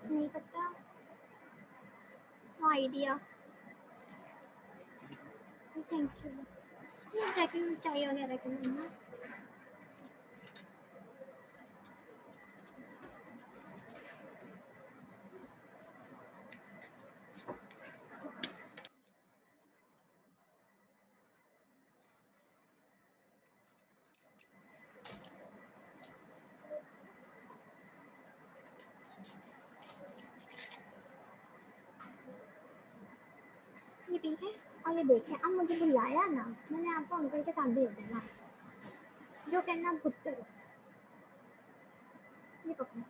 नहीं पता, idea. Thank you. ये ट्रैकिंग चाहिए वगैरह के लिए ना। ये ठीक है। और ये देखें, अब मुझे बुलाया ना, मैंने आपको अंकल के साथ भेज देना, जो कहना आप खुद करो। ये पकड़ो।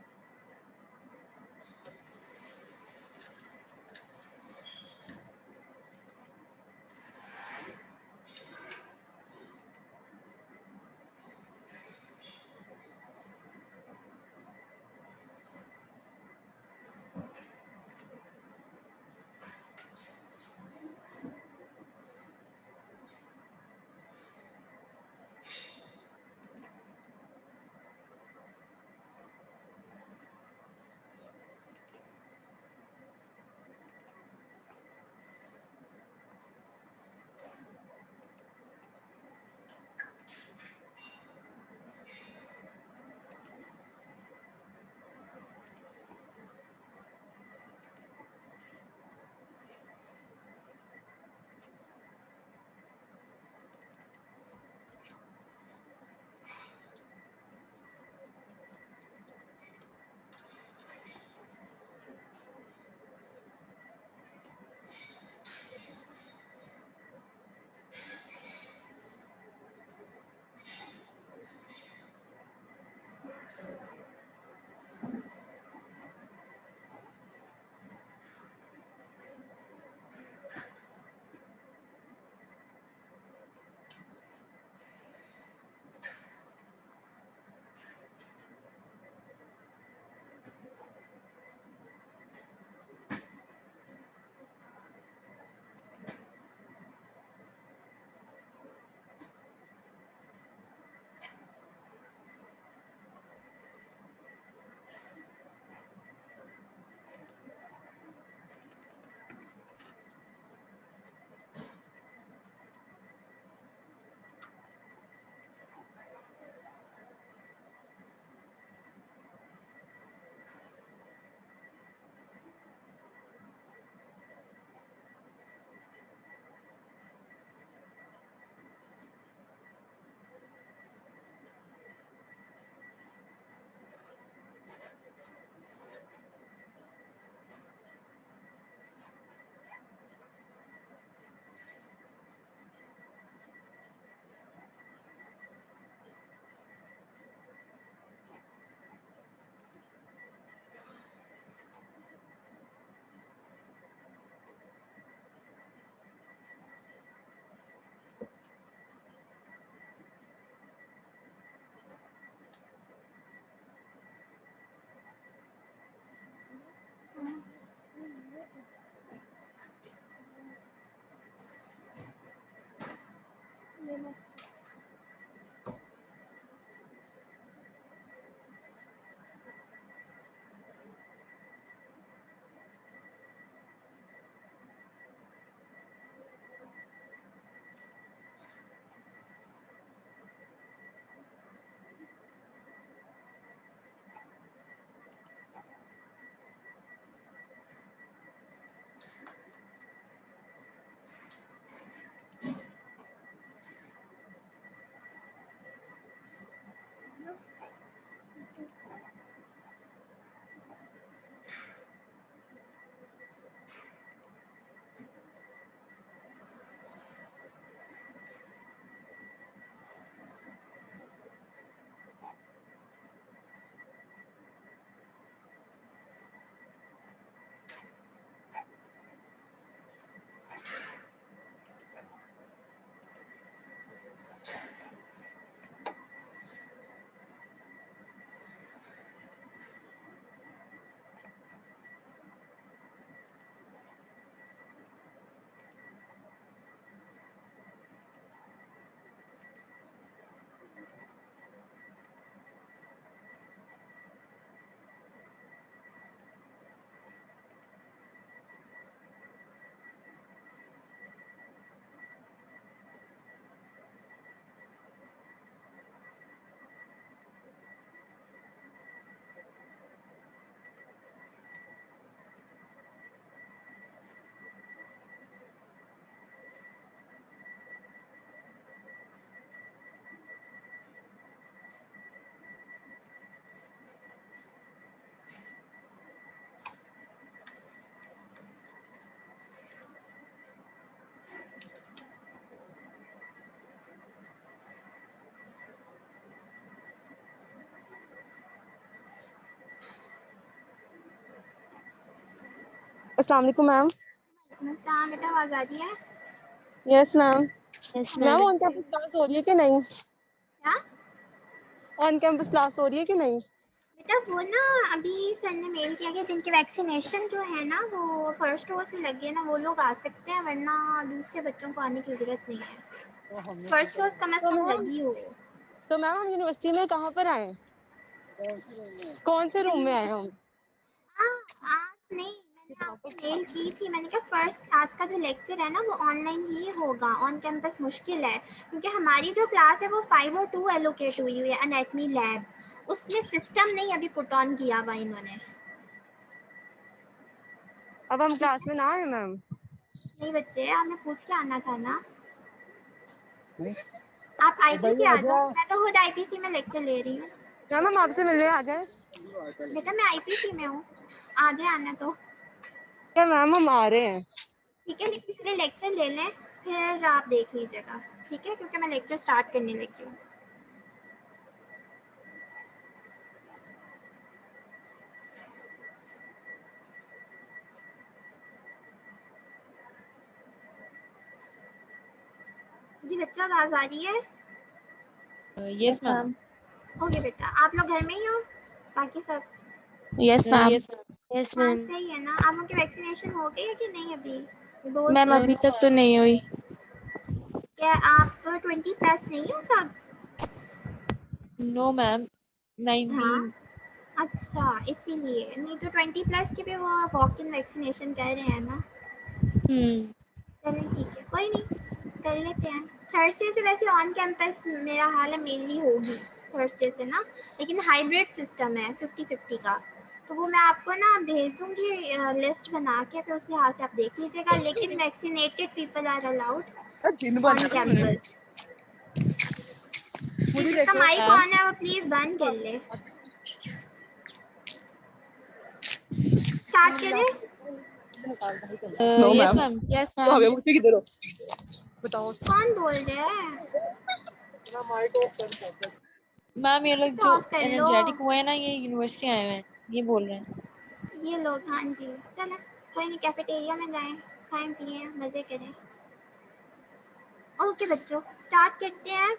अस्सलाम वालेकुम मैम। नमस्कार बेटा, आवाज आ रही है? Yes ma'am. Yes ma'am ma'am. On campus class हो रही है कि नहीं? क्या ऑन कैंपस क्लास हो रही है कि नहीं? बेटा, वो ना अभी सर ने मेल किया कि जिनके वैक्सीनेशन जो है ना वो फर्स्ट डोज में लगी है ना, वो लोग आ सकते हैं, वरना दूसरे बच्चों को आने की जरूरत नहीं है। फर्स्ट डोज कम से कम लगी हो। तो मैम हम यूनिवर्सिटी में कहाँ पर आए? कौन से रूम में आए हम? आज नहीं, मैंने आपको मेल की थी। मैंने कहा फर्स्ट आज का जो लेक्चर है ना वो ऑनलाइन ही होगा, ऑन कैंपस मुश्किल है, क्योंकि हमारी जो क्लास है वो 5 और 2 एलोकेट हुई है एनाटमी लैब, उसमें सिस्टम नहीं अभी पुट ऑन किया हुआ इन्होंने। अब हम क्लास में ना आए मैम? नहीं बच्चे, आपने पूछ के आना था ना। आप आईपीसी आ जाओ, मैं तो खुद आईपीसी में लेक्चर ले रही हूँ। मैम हम आपसे मिलने आ जाए? बेटा मैं आईपीसी में हूँ, आ जाए आना तो। क्या मैम हम आ रहे हैं? ठीक है, लेकिन पहले लेक्चर ले लें फिर आप देख लीजिएगा, ठीक है, क्योंकि मैं लेक्चर स्टार्ट करने लगी हूँ। जी बच्चों, आवाज आ रही है? Yes ma'am. ओके बेटा, आप लोग घर में ही हो बाकी सब? Yes ma'am. यस हाँ मैम। सही है ना। आप लोग की वैक्सीनेशन हो गई है कि नहीं अभी? मैम अभी तक तो नहीं हुई। क्या आप 20 प्लस नहीं हो सब? No ma'am, 19। हाँ अच्छा, इसीलिए। नहीं तो 20 प्लस की भी वो वॉक इन वैक्सीनेशन कह रहे हैं ना। चलें ठीक है, कोई नहीं, कर लेते हैं। थर्सडे से वैसे ऑन कैंपस मेरा हाल है मेनली होगी थर्सडे से ना, लेकिन हाइब्रिड सिस्टम है 50-50 का, तो वो मैं आपको ना भेज दूंगी लिस्ट बना के, फिर उस लिहाज से आप देख लीजिएगा। लेकिन vaccinated people are allowed on campus. जिसका माइक ऑन है वो प्लीज बंद कर ले। स्टार्ट करें? Yes ma'am. Yes ma'am. मुझसे किधर हो बताओ। कौन बोल रहा है? मैम ये लोग तो जो ऑफ कर लो एनर्जेटिक हुए हैं ना, ये यूनिवर्सिटी आए हुए हैं, ये बोल रहे हैं। ये लोग। हाँ जी, चलें कोई नहीं, कैफेटेरिया में जाएं, खाएं पिए मज़े करें। ओके बच्चों, स्टार्ट करते हैं।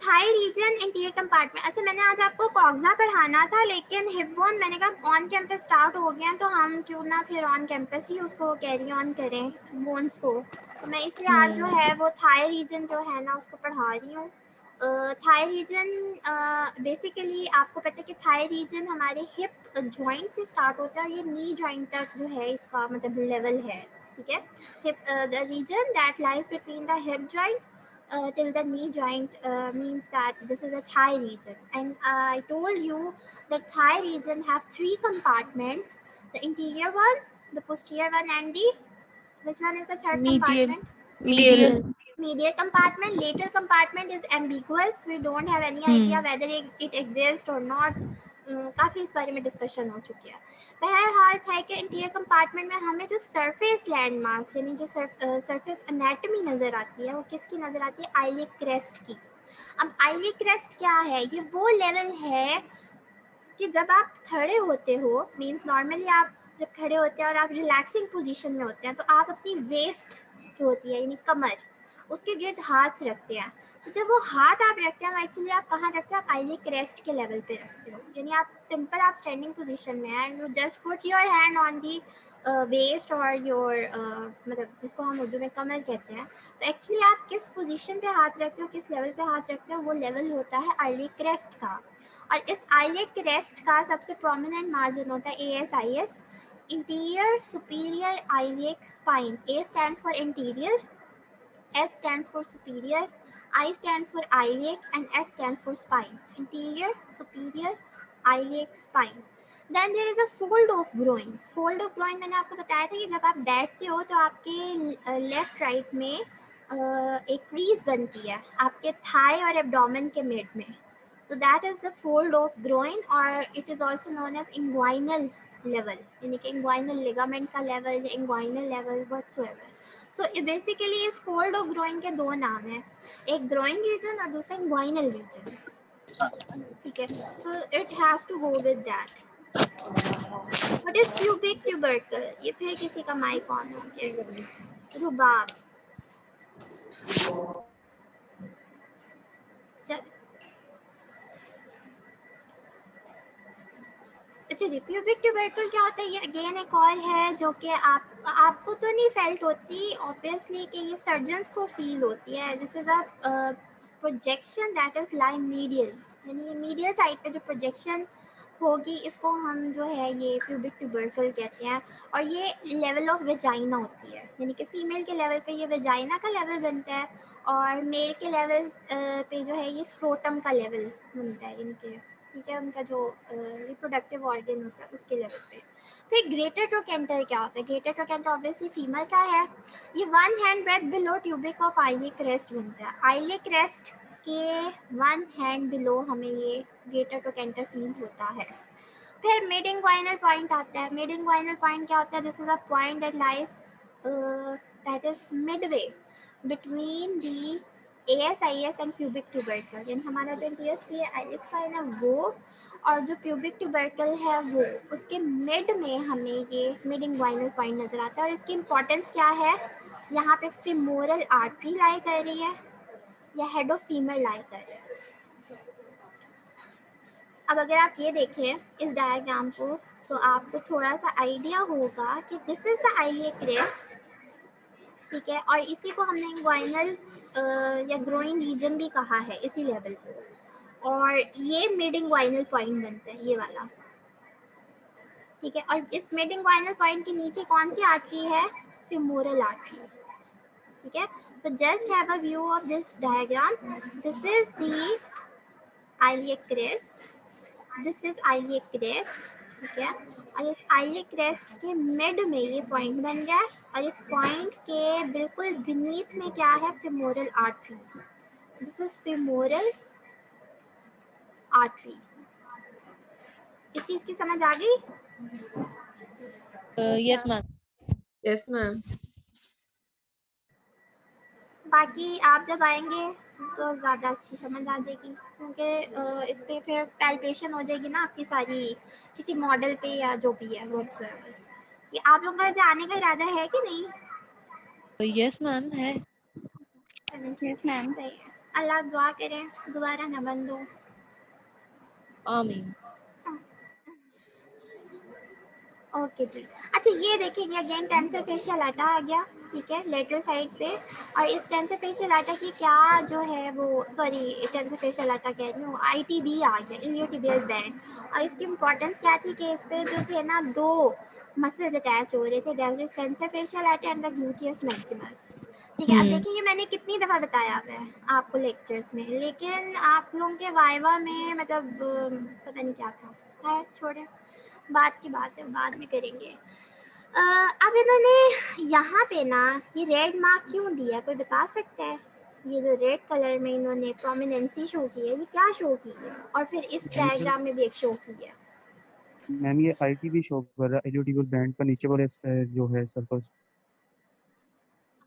Thigh region interior compartment. अच्छा, मैंने आज आपको कॉग्जा पढ़ाना था, लेकिन हिप बोन मैंने कहा ऑन कैंपस स्टार्ट हो गया, तो हम क्यों ना फिर ऑन कैंपस ही उसको कैरी ऑन करें बोन्स को। तो मैं इसलिए आज जो है वो थाई रीजन जो है ना उसको पढ़ा रही हूँ। थाई रीजन बेसिकली आपको पता है कि थाई रीजन हमारे हिप जॉइंट से स्टार्ट होता है और ये नी जॉइंट तक जो है इसका मतलब लेवल है, ठीक है। Hip the region that lies between the hip joint till the knee joint means that this is a thigh region. And I told you that thigh region have 3 compartments: the interior one, the posterior one, and the which one is the third Medial. compartment? Medial. Medial compartment. Lateral compartment is ambiguous, we don't have any idea whether it exists or not. काफ़ी इस बारे में discussion हो चुकी है। बहरहाल था कि इंटीरियर कंपार्टमेंट में हमें जो सरफेस लैंडमार्क्स यानी जो सरफेस एनाटमी नज़र आती है वो किसकी नज़र आती है? आइलिक क्रेस्ट की। अब आइलिक क्रेस्ट क्या है? ये वो लेवल है कि जब आप खड़े होते हो, मीन्स नॉर्मली आप जब खड़े होते हैं और आप रिलैक्सिंग पोजीशन में होते हैं तो आप अपनी वेस्ट जो होती है यानी कमर, उसके गिर्द हाथ रखते हैं। तो जब वो हाथ आप रखते हैं एक्चुअली आप कहाँ रखते हैं? आप आइलिक क्रेस्ट के लेवल पे रखते हो, यानी आप सिंपल आप स्टैंडिंग पोजीशन में हैं and you just put your hand on the waist और योर मतलब जिसको हम उर्दू में कमर कहते हैं। तो एक्चुअली आप किस पोजीशन पे हाथ रखते हो, किस लेवल पे हाथ रखते हो, वो लेवल होता है आइलिक क्रेस्ट का। और इस आइलिक क्रेस्ट का सबसे प्रोमिनेंट मार्जिन होता है ASIS, interior superior iliac spine. A stands for interior, S stands for superior, I stands for iliac and S stands for spine. Interior, superior, iliac, spine. Then there is a fold of groin. Fold of groin मैंने आपको बताया था कि जब आप बैठते हो तो आपके लेफ्ट राइट में एक क्रीज बनती है आपके थाई और एब्डोमेन के मिड में, तो that is the fold of groin और it is also known as inguinal level, यानी कि इंग्वाइनल लिगामेंट का लेवल या inguinal level whatsoever. So basically इस फोल्ड ऑफ ग्रोइन के दो नाम हैं, एक ग्रोइन रीजन और दूसरा इंग्वाइनल रीजन, ठीक है। So it has to go with that. What is pubic tubercle? ये फिर किसी का माइक ऑन हो गया। रुबाब। चल अच्छा जी, प्यूबिक ट्यूबरकल क्या होता है? ये अगेन एक और है जो कि आपको तो नहीं फेल्ट होती ऑब्वियसली, कि ये सर्जन्स को फील होती है। This is a projection that is line medial, यानी ये मीडियल साइड पे जो प्रोजेक्शन होगी इसको हम जो है ये प्यूबिक ट्यूबरकल कहते हैं। और ये लेवल ऑफ वेजाइना होती है, यानी कि फीमेल के लेवल पे ये वेजाइना का लेवल बनता है और मेल के लेवल पे जो है ये स्क्रोटम का लेवल बनता है, यानी कि ठीक है उनका जो रिप्रोडक्टिव ऑर्गन होता है उसके लेवल पे। फिर ग्रेटर ट्रोकेंटर क्या होता है? ग्रेटर ट्रोकेंटर ऑब्वियसली फीमेल का है। ये 1 हैंड ब्रेथ बिलो ट्यूबिक ऑफ आइले क्रेस्ट बनता है। आइले क्रेस्ट के 1 हैंड बिलो हमें ये ग्रेटर ट्रोकेंटर फील होता है। फिर मिड इंग्वाइनल पॉइंट आता है। मिड इंग्वाइनल पॉइंट क्या होता है? This is a point that lies that is Midway between the ASIS and pubic tubercle, यानी हमारा जो इंटीरियर स्फीयर आइलेक्स स्पाइन है वो और जो प्यूबिक ट्यूबरकल है वो, उसके मिड में हमें ये मिड इंग्वाइनल पॉइंट नजर आता है। और इसकी इंपॉर्टेंस क्या है? यहाँ पे फिमोरल आर्टरी लाई कर रही है या हेड ऑफ फीमर लाई कर रहा है। अब अगर आप ये देखें इस डायग्राम को तो आपको थोड़ा सा आइडिया होगा कि this is the iliac crest, ठीक है, और इसी को हमने इंग्वाइनल या ग्रोइन रीजन भी कहा है इसी लेवल को। और ये मिड इंग्वाइनल पॉइंट बनता है ये वाला, ठीक है। और इस मिड इंग्वाइनल पॉइंट के नीचे कौन सी आर्टरी है? फेमोरल आर्टरी, ठीक है। So just have a view of this diagram. This is the iliac crest. This is iliac crest, ठीक है। और इस iliac crest के मिड में ये पॉइंट बन रहा है और इस पॉइंट के बिल्कुल beneath में क्या है? femoral artery. This is femoral artery. इस चीज की समझ आ गई? Yes ma'am. Yes ma'am. बाकी आप जब आएंगे तो ज़्यादा अच्छी समझ आ जाएगी, क्योंकि इस पर फिर पैल्पेशन हो जाएगी ना आपकी सारी किसी मॉडल पे या जो भी है व्हाट्सएवर। ये आप लोगों का ऐसे आने का इरादा है कि नहीं? यस मैम है। Yes ma'am. सही है, अल्लाह दुआ करें दोबारा ना बंद हो। आमीन। ओके जी। अच्छा ये देखेंगे अगेन टेंसर फेशियल आटा आ गया, ठीक है, लेटरल साइड पे। और इस टेंसर फेशियल आटा की क्या जो है वो, सॉरी टेंसर फेशियल आटा कह रही हूँ, ITB आ गया, इलियोटिबियल बैंड। और इसकी इंपॉर्टेंस क्या थी कि इस पे जो थे ना 2 मसल्स अटैच हो रहे थे, टेंसर फेशियल आटा एंड द ग्लूटियस मैक्सिमस, ठीक है। अब देखिए मैंने कितनी दफ़ा बताया हुआ है आपको लेक्चर्स में, लेकिन आप लोगों के वाइवा में मतलब पता नहीं क्या था। खैर छोड़े, बात की बात है, बाद में करेंगे। अब इन्होंने यहाँ पे ना ये रेड मार्क क्यों दिया, कोई बता सकता है? ये जो रेड कलर में इन्होंने प्रोमिनेंसी शो की है, ये क्या शो की है? और फिर इस डायग्राम में भी एक शो की है। मैम ये ITB शो कर रहा है, इलियोटिबियल बैंड का नीचे वाले जो है सर्कल।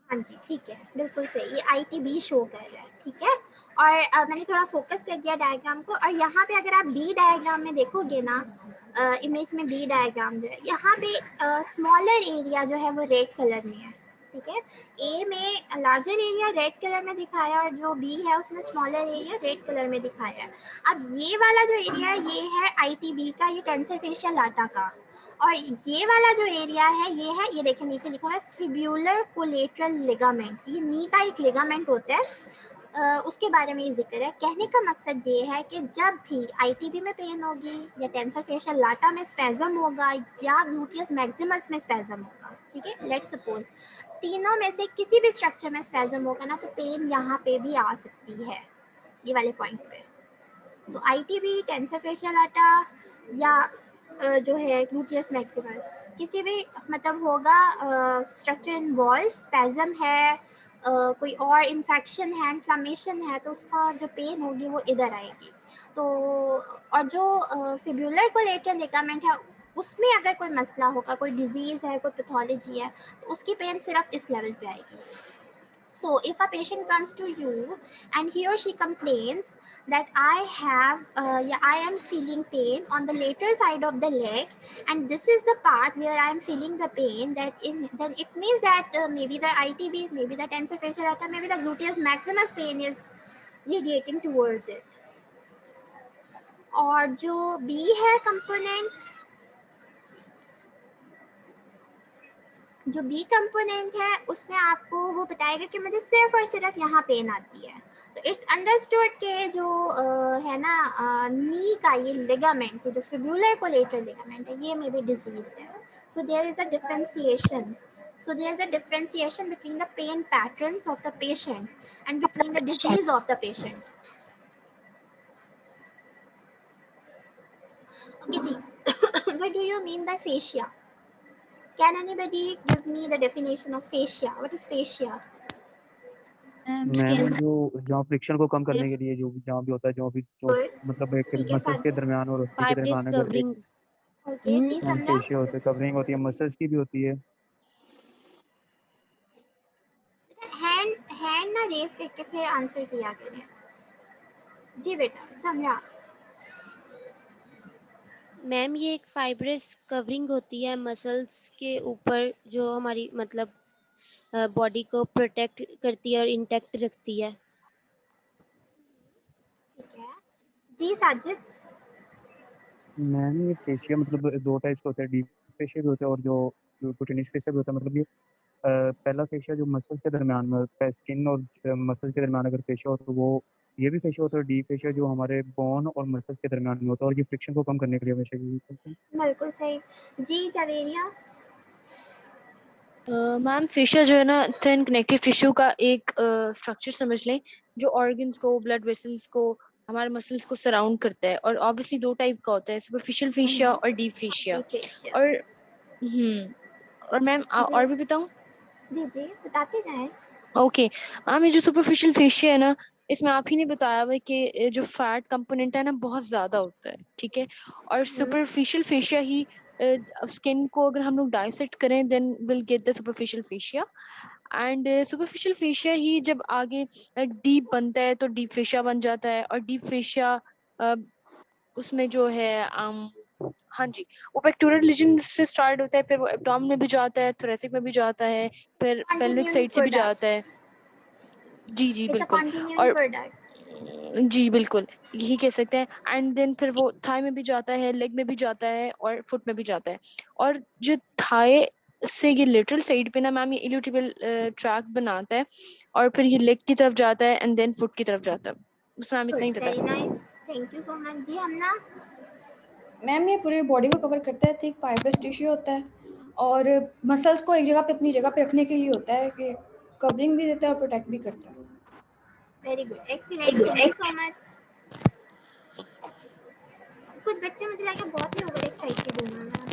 हाँ जी ठीक है, बिल्कुल सही, ये ITB शो कर रहा है, ठीक है। और मैंने थोड़ा फोकस कर दिया डायग्राम को। और यहाँ पे अगर आप बी डायग्राम में देखोगे ना, इमेज में बी डायग्राम जो है, यहाँ पे स्मॉलर एरिया जो है वो रेड कलर में है, ठीक है। ए में लार्जर एरिया रेड कलर में दिखाया और जो बी है उसमें स्मॉलर एरिया रेड कलर में दिखाया है। अब ये वाला जो एरिया है ये है ITB का, ये टेंसर फेशियल आटा का। और ये वाला जो एरिया है ये देखें नीचे लिखा हुआ है फिब्यूलर कोलेटरल लिगामेंट, ये नी का एक लिगामेंट होता है, उसके बारे में ये जिक्र है। कहने का मकसद ये है कि जब भी ITB में पेन होगी या टेंसर फेशियल लाटा में स्पेज़म होगा या ग्लूटियस मैक्सिमस में स्पेज़म होगा, ठीक है, लेट्स सपोज तीनों में से किसी भी स्ट्रक्चर में स्पेज़म होगा ना, तो पेन यहाँ पे भी आ सकती है ये वाले पॉइंट पे। तो ITB, टेंसर फेशियल आटा या जो है ग्लूटियस मैक्सिमस, किसी भी मतलब होगा स्ट्रक्चर इन्वॉल्व, स्पेज़म है, कोई और इन्फेक्शन है, इन्फ्लामेशन है, तो उसका जो पेन होगी वो इधर आएगी। तो और जो फिब्यूलर कोलेटरल लिगामेंट है उसमें अगर कोई मसला होगा, कोई डिजीज़ है, कोई पैथोलॉजी है, तो उसकी पेन सिर्फ इस लेवल पे आएगी। So if a patient comes to you and he or she complains that I am feeling pain on the lateral side of the leg, and this is the part where I am feeling the pain, then it means that maybe the ITB, maybe the tensor fascial lata, maybe the gluteus maximus pain is radiating towards it. और जो B है component, जो B component है उसमें आपको वो बताएगा कि मुझे सिर्फ और सिर्फ यहाँ पेन आती है। तो इट्स अंडरस्टूड के जो है ना नी का ये लिगामेंट, जो फिब्युलर कोलेटरल लिगामेंट है, ये मे बी डिजीज है। So there is a differentiation, between the pain patterns of the patient and between the disease of the patient. Okay जी, what do you mean by fascia? Can anybody give me the definition of fascia? What is fascia? Ma'am जो जहाँ friction को कम करने के लिए जो जहाँ भी होता है, जो मतलब एक ठीक है, मसल्स के दरमियान और हड्डी के दरमियान अगर एक ओके जी समझा। फेशिया होता है, कवरिंग होती है, मसल्स की भी होती है। हैंड ना रेस करके फिर आंसर किया करें। जी बेटा समझा। मैम ये एक फाइब्रस कवरिंग होती है मसल्स के ऊपर जो हमारी मतलब बॉडी को प्रोटेक्ट करती है और इंटैक्ट रखती है। ठीक है जी साजिद। मैम ये फेशिया मतलब दो टाइप्स के होते हैं, डीप फेशिया भी होता है और जो कुटेनियस फेशिया भी होता है। मतलब ये पहला फेशिया जो मसल्स के दरमियान में होता है, स्किन और मसल्स के दरमियान अगर फेशिया हो तो वो ये भी फेशिया होता है। डीप फेशिया जो हमारे बोन और मसल्स के दरमियान में होता है और ये फ्रिक्शन को कम करने के लिए हमेशा यूज करते हैं। बिल्कुल सही जी जावेरिया। मैम फेशिया जो है ना थिन कनेक्टिव टिश्यू का एक स्ट्रक्चर समझ लें जो ऑर्गन्स को, ब्लड वेसल्स को, हमारे मसल्स को सराउंड करता है। और ऑब्वियसली दो टाइप का होता है, सुपरफिशियल फेशिया और डीप फेशिया। और मैम और भी बताऊं? जी जी बताते जाएं। ओके मैम, ये जो सुपरफिशियल फेशिया है ना, इसमें आप ही ने बताया हुआ है कि जो फैट कंपोनेंट है ना बहुत ज्यादा होता है, ठीक है। और सुपरफिशियल फेशिया ही स्किन को अगर हम लोग डाइसेक्ट करें then will get the superficial fascia. And superficial fascia ही जब आगे डीप बनता है तो डीप फेशिया बन जाता है। और डीप फेशिया उसमें जो है हाँ जी, वो पेक्टोरल रीजन से स्टार्ट होता है, फिर वो एब्डोमेन में भी जाता है, थोरेसिक में भी जाता है, फिर पेल्विक साइड से भी जाता है। जी जी बिल्कुल। और जी बिल्कुल यही कह सकते हैं। एंड देन फिर वो थाई में भी जाता है, लेग में भी जाता है और फुट में भी जाता है। और जो थाई से ये लेटरल साइड पे ना मैम ये इल्यूटिबल ट्रैक बनाता है और फिर ये लेग की तरफ जाता है एंड देन फुट की तरफ जाता है। बस मैम इतना ही पता है। Very nice, thank you so much जी। हमना मैम ये पूरी बॉडी को कवर करता है, थिक फाइब्रस टिश्यू होता है और मसल्स को एक जगह पे अपनी जगह पे रखने के लिए होता है कि कवरिंग भी देता है और प्रोटेक्ट भी करता है। Very good, excellent, thank you so much. कुछ बच्चे मुझे लगा बहुत ही ओवर एक्साइटेड होंगे ना।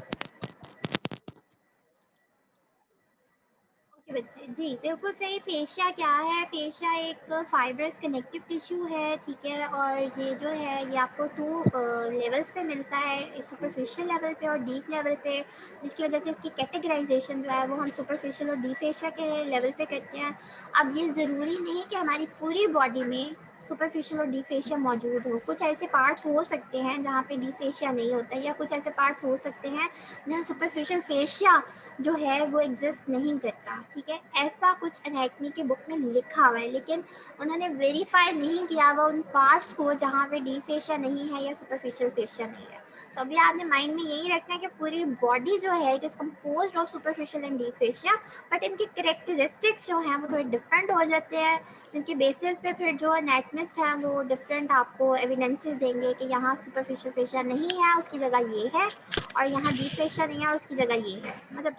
ओके बच्चे जी बिल्कुल सही। फेशिया क्या है? फेशिया एक फाइब्रस कनेक्टिव टिश्यू है, ठीक है। और ये जो है ये आपको 2 लेवल्स पे मिलता है, सुपरफिशियल लेवल पे और डीप लेवल पे, जिसकी वजह से इसकी कैटेगराइजेशन जो है वो हम सुपरफिशियल और डीप फेशिया के लेवल पे करते हैं। अब ये ज़रूरी नहीं कि हमारी पूरी बॉडी में सुपरफिशियल और डीप फेशिया मौजूद हो। कुछ ऐसे पार्ट्स हो सकते हैं जहाँ पे डीप फेशिया नहीं होता है, या कुछ ऐसे पार्ट्स हो सकते हैं जहाँ सुपरफिशियल फेशिया जो है वो एग्जिस्ट नहीं करता, ठीक है। ऐसा कुछ एनाटॉमी के बुक में लिखा हुआ है, लेकिन उन्होंने वेरीफाई नहीं किया हुआ उन पार्ट्स को जहाँ पे डीप फेशिया नहीं है या सुपरफिशियल फेशिया नहीं है। तो अभी आपने माइंड में यही रखना है कि पूरी बॉडी जो है it is composed of superficial and deep fascia, but इनकी कैरेक्टरिस्टिक्स जो हैं वो थोड़े डिफरेंट हो जाते हैं, जिनके बेसिस पे फिर जो एनाटमिस्ट हैं वो डिफरेंट आपको एविडेंसेस देंगे कि यहाँ सुपरफिशियल फेशिया नहीं है उसकी जगह ये है, और यहाँ डीप फेशिया नहीं है और उसकी जगह ये है। मतलब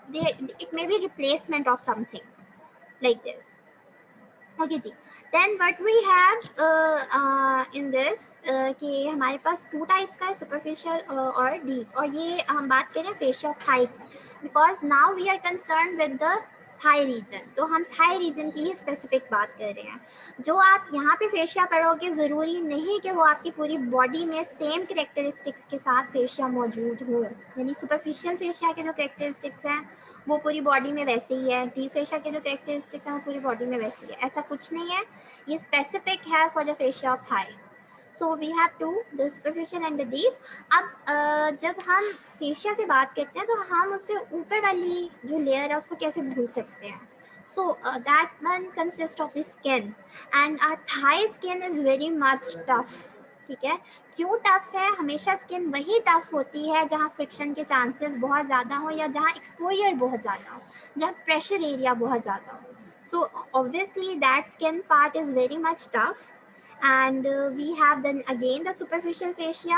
it may be replacement of something like this. Okay जी, then what we have in this कि हमारे पास 2 टाइप्स का है, सुपरफिशियल और डीप। और ये हम बात करें फेशिया ऑफ थाई की, because now we are concern with the thigh region, तो हम थाई रीजन की ही स्पेसिफिक बात कर रहे हैं। जो आप यहाँ पे फेशिया पढ़ोगे ज़रूरी नहीं कि वो आपकी पूरी बॉडी में सेम करेक्टरिस्टिक्स के साथ फेशिया मौजूद हो, यानी सुपरफिशियल फेशिया के जो करेक्टरिस्टिक्स हैं वो पूरी बॉडी में वैसे ही है, डीप फेशिया के जो करेक्टरिस्टिक्स हैं वो पूरी बॉडी में वैसे ही है, ऐसा कुछ नहीं है, ये स्पेसिफिक है for the fascia of thigh. So we have to the superficial and the deep. अब जब हम फेशिया से बात करते हैं तो हम उससे ऊपर वाली जो लेयर है उसको कैसे भूल सकते हैं। So that one consist of the skin and our thigh skin is very much tough. ठीक है, क्यों टफ है? हमेशा स्किन वही टफ होती है जहाँ फ्रिक्शन के चांसेस बहुत ज़्यादा हो या जहाँ एक्सपोजर बहुत ज़्यादा हो, जहाँ प्रेशर एरिया बहुत ज़्यादा हो। So obviously that skin part is very much tough. And we have then again the superficial fascia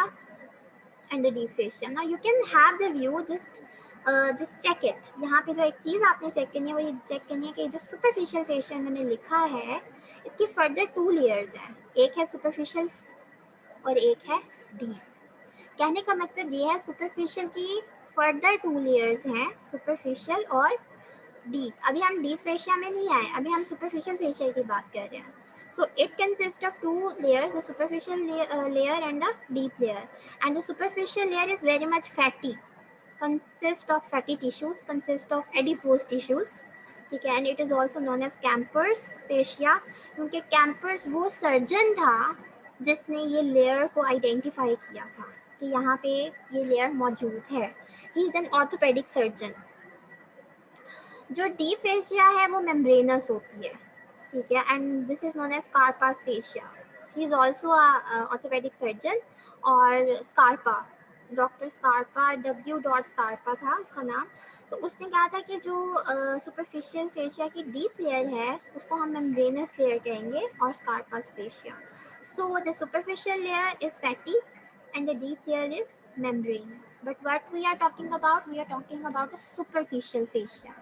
and the deep fascia. Now you can have the view, just check it. यहाँ पे जो एक चीज़ आपने check करनी है वो ये check करनी है कि जो superficial fascia इन्होंने लिखा है इसकी further 2 layers हैं, एक है superficial और एक है deep। कहने का मकसद ये है superficial की further 2 layers हैं, superficial और deep। अभी हम deep fascia में नहीं आए, अभी हम superficial fascia की बात कर रहे हैं। So it consists of 2 layers, the superficial layer and the deep layer. And the superficial layer is very much fatty, consists of fatty tissues, consists of adipose tissues. ठीक है, and it is also known as Camper's fascia, क्योंकि Camper's वो surgeon था जिसने ये layer को identify किया था कि यहाँ पे ये लेयर मौजूद है। He is an orthopaedic surgeon. जो डीप फेशिया है वो मेम्ब्रेनस होती है, ठीक है, and this is known as Scarpa's fascia. He is also orthopaedic surgeon. और स्कारपा, डॉक्टर स्कारपा, W.Scarpa था उसका नाम। तो उसने कहा था कि जो सुपरफिशियल फेशिया की डीप लेयर है उसको हम मेम्ब्रेनस लेयर कहेंगे और Scarpa's fascia. So the superficial layer is fatty and the deep layer is membranous. But what we are talking about? We are talking about the superficial fascia.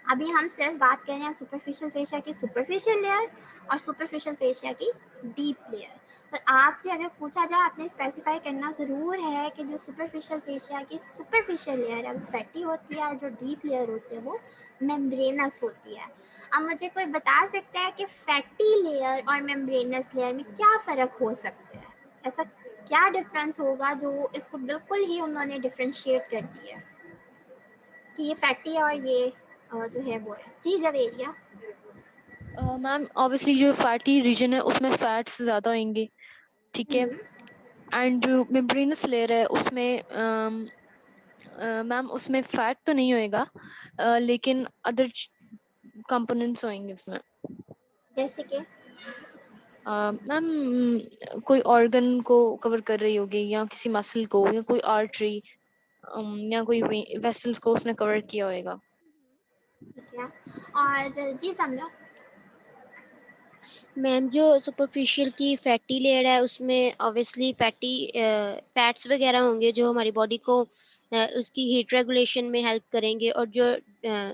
अभी हम सिर्फ बात कर रहे हैं सुपरफिशियल फेशिया की सुपरफिशियल लेयर और superficial fascia की डीप लेयर। तो आपसे अगर पूछा जाए, आपने स्पेसिफाई करना ज़रूर है कि जो सुपरफिशियल फेशिया की सुपरफिशियल लेयर है वो फैटी होती है और जो डीप लेयर होती है वो मेम्ब्रेनस होती है। अब मुझे कोई बता सकता है कि फैटी लेयर और मेम्ब्रेनस लेयर में क्या फ़र्क हो सकता है? ऐसा क्या डिफरेंस होगा जो इसको बिल्कुल ही उन्होंने डिफरेंशिएट कर दिया कि ये फैटी और ये जो है वो है। जी जवेरिया। मैम ऑब्वियसली जो फैटी रीजन है उसमें फैट्स ज़्यादा होंगे, ठीक है, एंड जो मेम्ब्रेनस लेयर है उसमें मैम उसमें फैट तो नहीं होएगा, लेकिन अदर कंपोनेंट्स होंगे उसमें। जैसे कि मैम कोई ऑर्गन को कवर कर रही होगी या किसी मसल को या कोई आर्टरी या कोई वेसल्स को उसने कवर किया होएगा। ठीक है। और जी समझा। मैम जो सुपरफिशियल की फैटी लेयर है उसमें ऑब्वियसली फैट्स वगैरह होंगे जो हमारी बॉडी को उसकी हीट रेगुलेशन में हेल्प करेंगे। और जो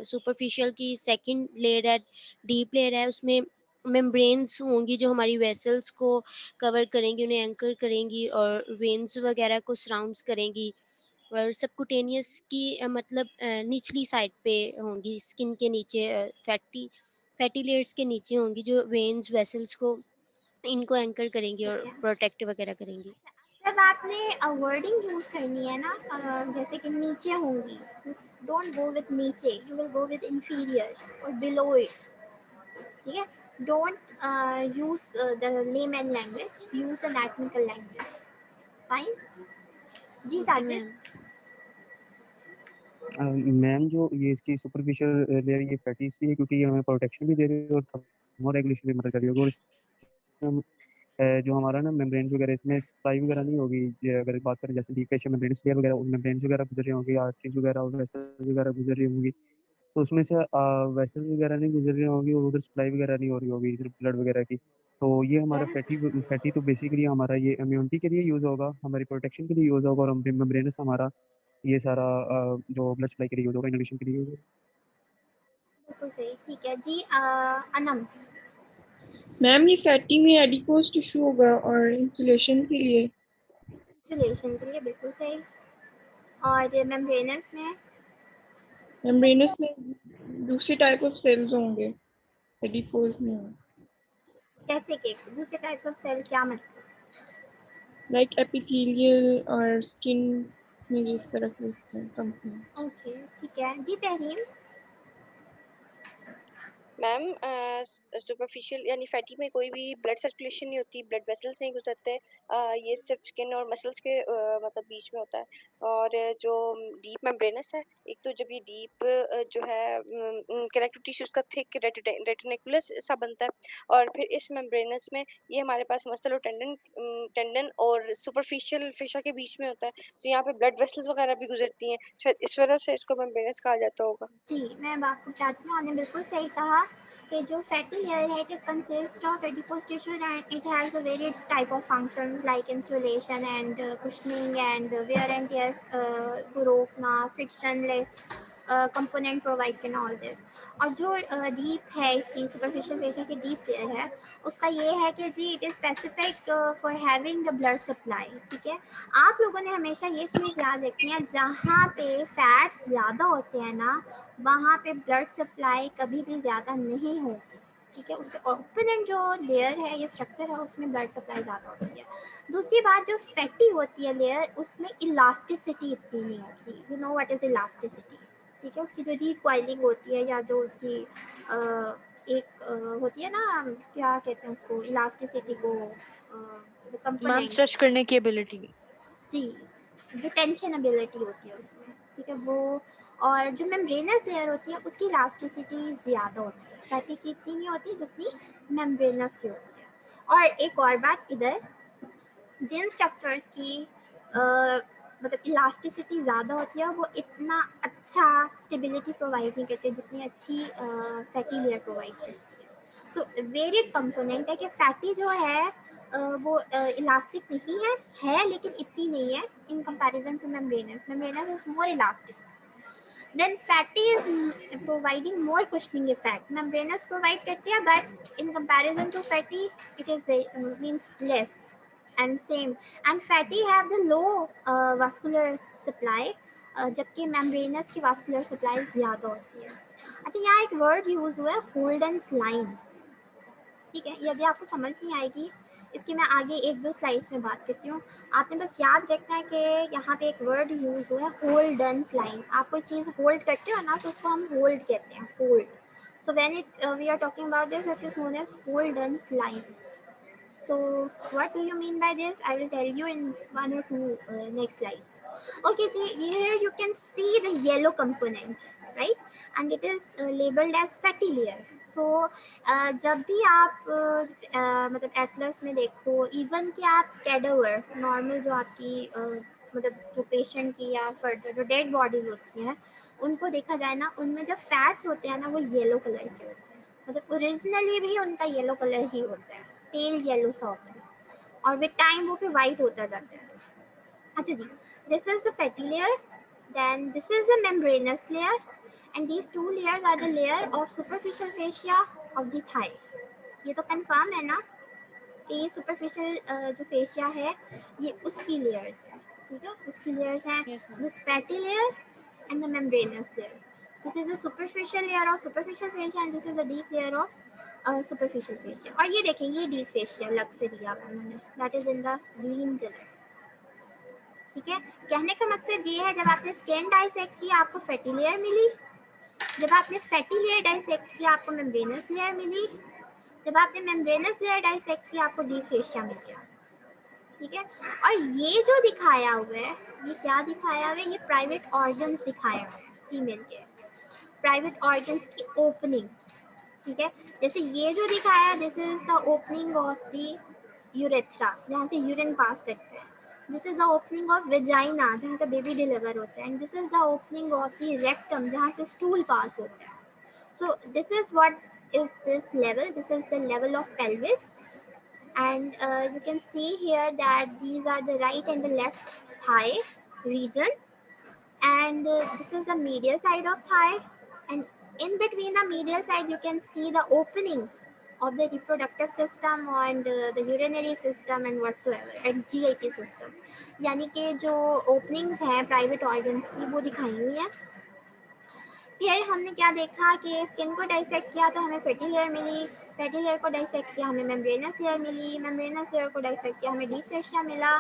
सुपरफिशियल की सेकंड लेयर है, डीप लेयर है, उसमें मेम्ब्रेन्स होंगी जो हमारी वेसल्स को कवर करेंगी, उन्हें एंकर करेंगी और वेन्स वगैरह को सराउंड्स करेंगी। और सबकुटेनियस की मतलब निचली साइड पे होंगी, स्किन के नीचे फैटी लेयर्स के नीचे होंगी जो वेन्स वेसल्स को इनको एंकर करेंगी और प्रोटेक्ट वगैरह करेंगी। जब आपने वर्डिंग यूज करनी है ना, जैसे कि नीचे होंगी, डोंट गो विद नीचे, you will go with inferior और बिलो इट। ठीक है, don't use the layman language, use the technical language. Fine जी साजिद। मैम जो ये इसकी सुपरफिशियल लेयर ये फैटी इसलिए है क्योंकि ये हमें प्रोटेक्शन भी दे रही है और थर्मो रेगुलेशन भी मदद कर रही है। और इसमें जो हमारा ना मेम्ब्रेन्स वगैरह इसमें स्पाई वगैरह नहीं होगी। ये अगर बात करें जैसे डीप फेशियल मेम्ब्रेन्स लेयर वगैरह, मेम्ब्रेन्स वगैरह गुजर रही होंगी, आर्टरीज वगैरह और वेसल्स वगैरह गुजर रही होंगी, तो उसमें से वेसल्स वगैरह नहीं गुजर रही होंगी और उधर सप्लाई वगैरह नहीं हो रही होगी इधर ब्लड वगैरह की। तो ये हमारा फैटी तो बेसिकली हमारा ये इम्यूनिटी के लिए यूज़ होगा, हमारी प्रोटेक्शन के लिए यूज़ होगा, और मेम्ब्रेनस हमारा ये सारा जो ब्लड सप्लाई के लिए यूज़ होगा, इनहेलेशन के लिए यूज़ होगा। बिल्कुल सही। ठीक है जी अनम। मैम ये फैटी में एडिपोज टिश्यू होगा और इंसुलेशन के लिए। इंसुलेशन के लिए बिल्कुल सही। और मेम्ब्रेनस में मेम्ब्रेनस में दूसरे टाइप ऑफ सेल्स होंगे, एडिपोज में कैसे के दूसरे टाइप्स ऑफ सेल क्या मतलब? लाइक एपिथेलियल और स्किन में जिस तरह के समथिंग। ओके ठीक है जी। तहरीम मैम सुपरफिशियल यानी फैटी में कोई भी ब्लड सर्कुलेशन नहीं होती, ब्लड वेसल्स नहीं गुजरते। ये सिर्फ स्किन और मसल्स के मतलब बीच में होता है। और जो डीप मेम्ब्रेनस है, एक तो जब ये डीप जो है कनेक्टिव टिश्यूज का थिक रेटिकुलस सा बनता है, और फिर इस मेम्ब्रेनस में ये हमारे पास मसल और टेंडन और सुपरफिशियल फेशा के बीच में होता है, तो यहाँ पे ब्लड वेसल्स वगैरह भी गुजरती हैं, शायद इस वजह से इसको मेम्ब्रेनस कहा जाता होगा। जी, मैं बात बताती हूँ, आपने बिल्कुल सही कहा कि जो फैटी लेयर है, it is consist of adipose tissue and it has a very type of functions like insulation and cushioning and wear and tear को रोकना, फ्रिक्शनलेस कंपोनेंट प्रोवाइड करना, ऑल दिस। और जो डीप है इसकी सुपरफिशियल फेशिया की deep layer है, उसका ये है कि जी it is specific for having the blood supply. ठीक है, आप लोगों ने हमेशा ये चीज़ याद रखनी है, जहाँ पे फैट्स ज़्यादा होते हैं ना, वहाँ पे ब्लड सप्लाई कभी भी ज़्यादा नहीं होगी। ठीक है, उसके ओपोनेंट जो लेयर है, ये स्ट्रक्चर है, उसमें ब्लड सप्लाई ज़्यादा होती है। दूसरी बात, जो फैटी होती है लेयर, उसमें इलास्टिसिटी इतनी नहीं होती। You know what is elasticity? ठीक है, उसकी जो रिकॉइलिंग होती है, या जो उसकी एक होती है ना, क्या कहते हैं उसको, इलास्टिसिटी को, मैम कंपोनेंट, स्ट्रेच करने की एबिलिटी। जी, जो टेंशन एबिलिटी होती है उसमें। ठीक है, वो। और जो मेम्ब्रेनस लेयर होती है, उसकी इलास्टिसिटी ज़्यादा होती है, फैटी की इतनी नहीं होती जितनी मेम्ब्रेनस की होती है। और एक और बात इधर, जिन स्ट्रक्चर्स की मतलब इलास्टिसिटी ज़्यादा होती है, वो इतना अच्छा स्टेबिलिटी प्रोवाइड नहीं करते जितनी अच्छी फैटी लेयर प्रोवाइड करती है। सो वेरिड कंपोनेंट है कि फैटी जो है वो इलास्टिक नहीं है लेकिन इतनी नहीं है in comparison to membranous. Membranous is more elastic, then fatty is providing more cushioning effect. Membranous provide करती है, but in comparison to fatty it is very means less and same. And fatty have the low vascular supply, जबकि membranous की vascular supply ज़्यादा होती है। अच्छा, यहाँ एक word use हुआ है Holden's line। ठीक है, ये अभी आपको समझ नहीं आएगी, इसकी मैं आगे एक दो स्लाइड्स में बात करती हूँ। आपने बस याद रखना है कि यहाँ पे एक वर्ड यूज हुआ है होल्डन्स लाइन। आप कोई चीज़ होल्ड करते हो ना, तो उसको हम होल्ड कहते हैं, hold. So when it we are talking about this, it is known as Holden's line. So what do you mean by this? I will tell you in one or two next slides. Okay, here you can see the yellow component, right? And it is labeled as fatty layer. So जब भी आप मतलब Atlas में देखो, even कि आप cadaver normal जो आपकी मतलब जो पेशेंट की या फर्दर जो डेड बॉडीज होती हैं, उनको देखा जाए ना, उनमें जब फैट्स होते हैं ना, वो येलो कलर के होते हैं। मतलब ओरिजिनली भी उनका येलो कलर ही होता है, पेल येलो सा होता है, और विद टाइम वो फिर वाइट होता जाता है। अच्छा जी, this is the fatty layer, then this is the membranous layer, and these two layers are the layer of superficial fascia of the thigh. ये तो कंफर्म है ना कि ये सुपरफिशियल जो फेशिया है, ये उसकी लेयर्स है। ठीक है, उसकी लेयर्स हैं, yes ma'am. This fatty layer and the membranous layer. This is the superficial layer of superficial fascia and this is the deep layer of superficial fascia. और ये देखें, ये deep fascia अलग से दिया हुआ उन्होंने, that is in the green color. ठीक है, कहने का मकसद ये है, जब आपने स्किन डाइसेक्ट की आपको फैटी लेयर मिली, जब आपने फैटी लेयर डाइसेक्ट की आपको मेम्ब्रेनस लेयर मिली, जब आपने मेम्ब्रेनस लेयर डाइसेक्ट की आपको डीप फेशिया मिल गया। ठीक है, और ये जो दिखाया हुआ है, ये क्या दिखाया हुआ है? ये प्राइवेट ऑर्गन्स दिखाया हुआ है फीमेल के, प्राइवेट ऑर्गन्स की ओपनिंग। ठीक है, जैसे ये जो दिखाया, this is the opening of the urethra, जहाँ से यूरिन पास करता है। This is the opening of vagina, जहाँ से बेबी डिलीवर होता है, and this is the opening of the rectum, जहाँ से स्टूल पास होता है। So this is what is this level, this is the level of pelvis, and you can see here that these are the right and the left thigh region, and this is the medial side of thigh, and in between the medial side you can see the openings of the reproductive system and the urinary system and whatsoever, and GIT system, यानी कि जो openings हैं private organs की, वो दिखाई हुई है। फिर हमने क्या देखा कि स्किन को डाइसेक्ट किया तो हमें फैटी लेयर मिली, फैटी लेयर को डाइसेक्ट किया हमें मेम्ब्रेनस लेयर मिली, मेम्ब्रेनस लेयर को डाइसेक्ट किया हमें डीप फेशिया मिला,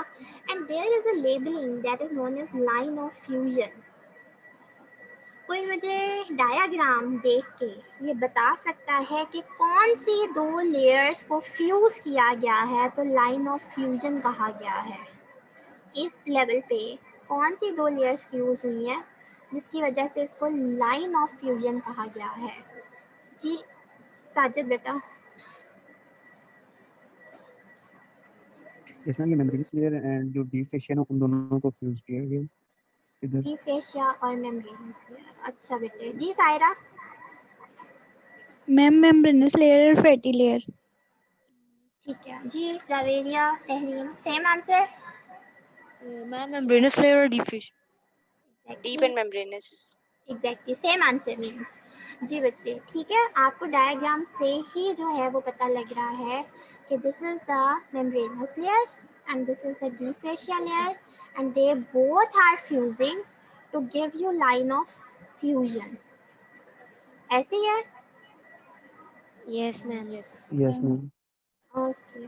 and there is a labelling that is known as line of fusion. कोई मुझे डायाग्राम देख के ये बता सकता है कि कौन सी दो लेयर्स को फ्यूज किया गया है तो लाइन ऑफ फ्यूजन कहा गया है? इस लेवल पे कौन सी दो लेयर्स फ्यूज हुई हैं जिसकी वजह से इसको लाइन ऑफ फ्यूजन कहा गया है? जी साजिद बेटा। इसमें मेम्ब्रेनस लेयर एंड जो डीप फेशिया है उन दोनों को फ्यूज किया गया इधर। डीप फेशिया और मेम्ब्रेनस लेयर। अच्छा बेटे। जी सायरा। मैम मेम्ब्रेनस लेयर और फैटी लेयर। ठीक है जी। Javeria, Tahreen, same answer? Ma'am membranous layer और deep fascia. Deep and membranous. Exactly same answer means. जी बच्चे ठीक है, आपको डायग्राम से ही जो है वो पता लग रहा है कि this is the membranous layer and this is the deep fascia layer and they both are fusing to give you line of fusion. ऐसे ही है? Yes ma'am. Yes yes ma'am. Okay.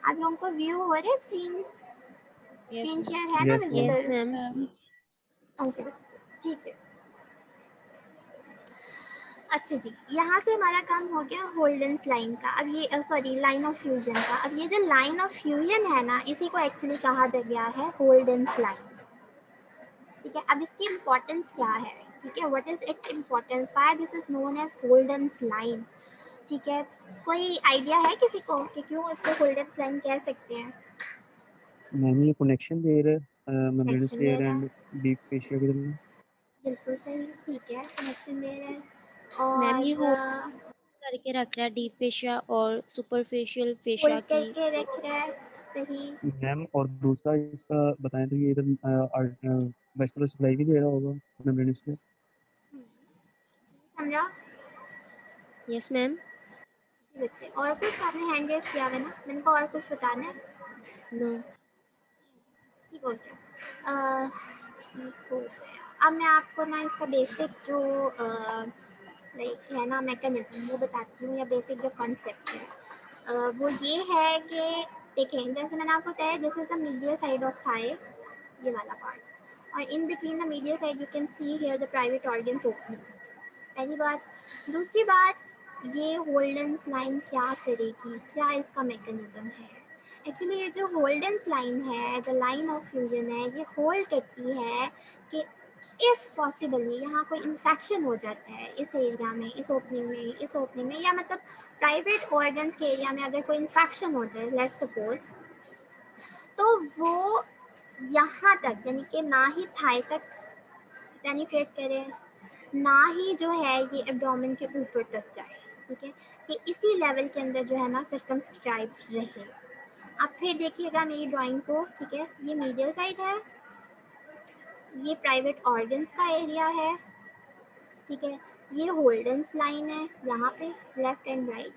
आप लोगों को व्यू हो रहा है स्क्रीन? स्क्रीन शेयर है ना Yes, ma'am. Yes visible? Ma'am. Okay ठीक है। अच्छा जी, यहाँ से हमारा काम हो गया होल्डेंस लाइन का। अब ये सॉरी लाइन ऑफ फ्यूजन का। अब ये जो लाइन ऑफ फ्यूजन है ना, इसी को एक्चुअली कहा गया है होल्डेंस लाइन। ठीक है, अब इसकी इम्पोर्टेंस क्या है? ठीक है, what is its importance, why this is known as Holden's line? ठीक है, कोई आइडिया है किसी को कि क्यों इसको होल्डेंस लाइन कह सकते हैं? मैम ये कनेक्शन दे रहा है मेम्ब्रेनस कनेक्शन दे लेयर रहा एंड है, डीप फेशिया के दरमियान। बिल्कुल सही। ठीक है, कनेक्शन दे रहे हैं मैम ये और करके रख रहा है डीप फेशिया और सुपरफिशियल फेशिया होल्ड की। करके रख रहा है। सही। मैम और दूसरा इसका बताएं तो ये इधर वेस्कुलर सप्लाई भी दे रहा होगा मेम्ब्रेनस लेयर। समझा? Yes ma'am. जी बच्चे, और कुछ आपने हैंड रेस किया है ना, मैंने को और कुछ बताना है? नो। ठीक हो गया। ठीक हो गया। अब मैं आपको ना इसका बेसिक जो लाइक है ना मैकेनिज्म वो बताती हूँ, या बेसिक जो कॉन्सेप्ट है वो ये है कि देखें, जैसे मैंने आपको बताया this is the medial side of thigh, ये वाला पार्ट, और in between the medial side you can see here the private organs opening. पहली बात। दूसरी बात, ये होल्डेंस लाइन क्या करेगी, क्या इसका मैकेनिज्म है? एक्चुअली ये जो होल्डेंस लाइन है, द लाइन ऑफ फ्यूजन है, ये होल्ड करती है कि इफ़ पॉसिबली यहाँ कोई इन्फेक्शन हो जाता है इस एरिया में, इस ओपनिंग में, इस ओपनिंग में, या मतलब प्राइवेट ऑर्गन्स के एरिया में अगर कोई इन्फेक्शन हो जाए लेट्स सपोज, तो वो यहाँ तक यानी कि ना ही थाई तक पेनिट्रेट करे, ना ही जो है ये एब्डोमेन के ऊपर तक जाए। ठीक है, ये इसी लेवल के अंदर जो है ना सर्कमस्क्राइब रहे। अब फिर देखिएगा मेरी ड्राइंग को। ठीक है, ये मीडियल साइड है, ये प्राइवेट ऑर्गन्स का एरिया है। ठीक है, ये होल्डेंस लाइन है यहाँ पे लेफ्ट एंड राइट।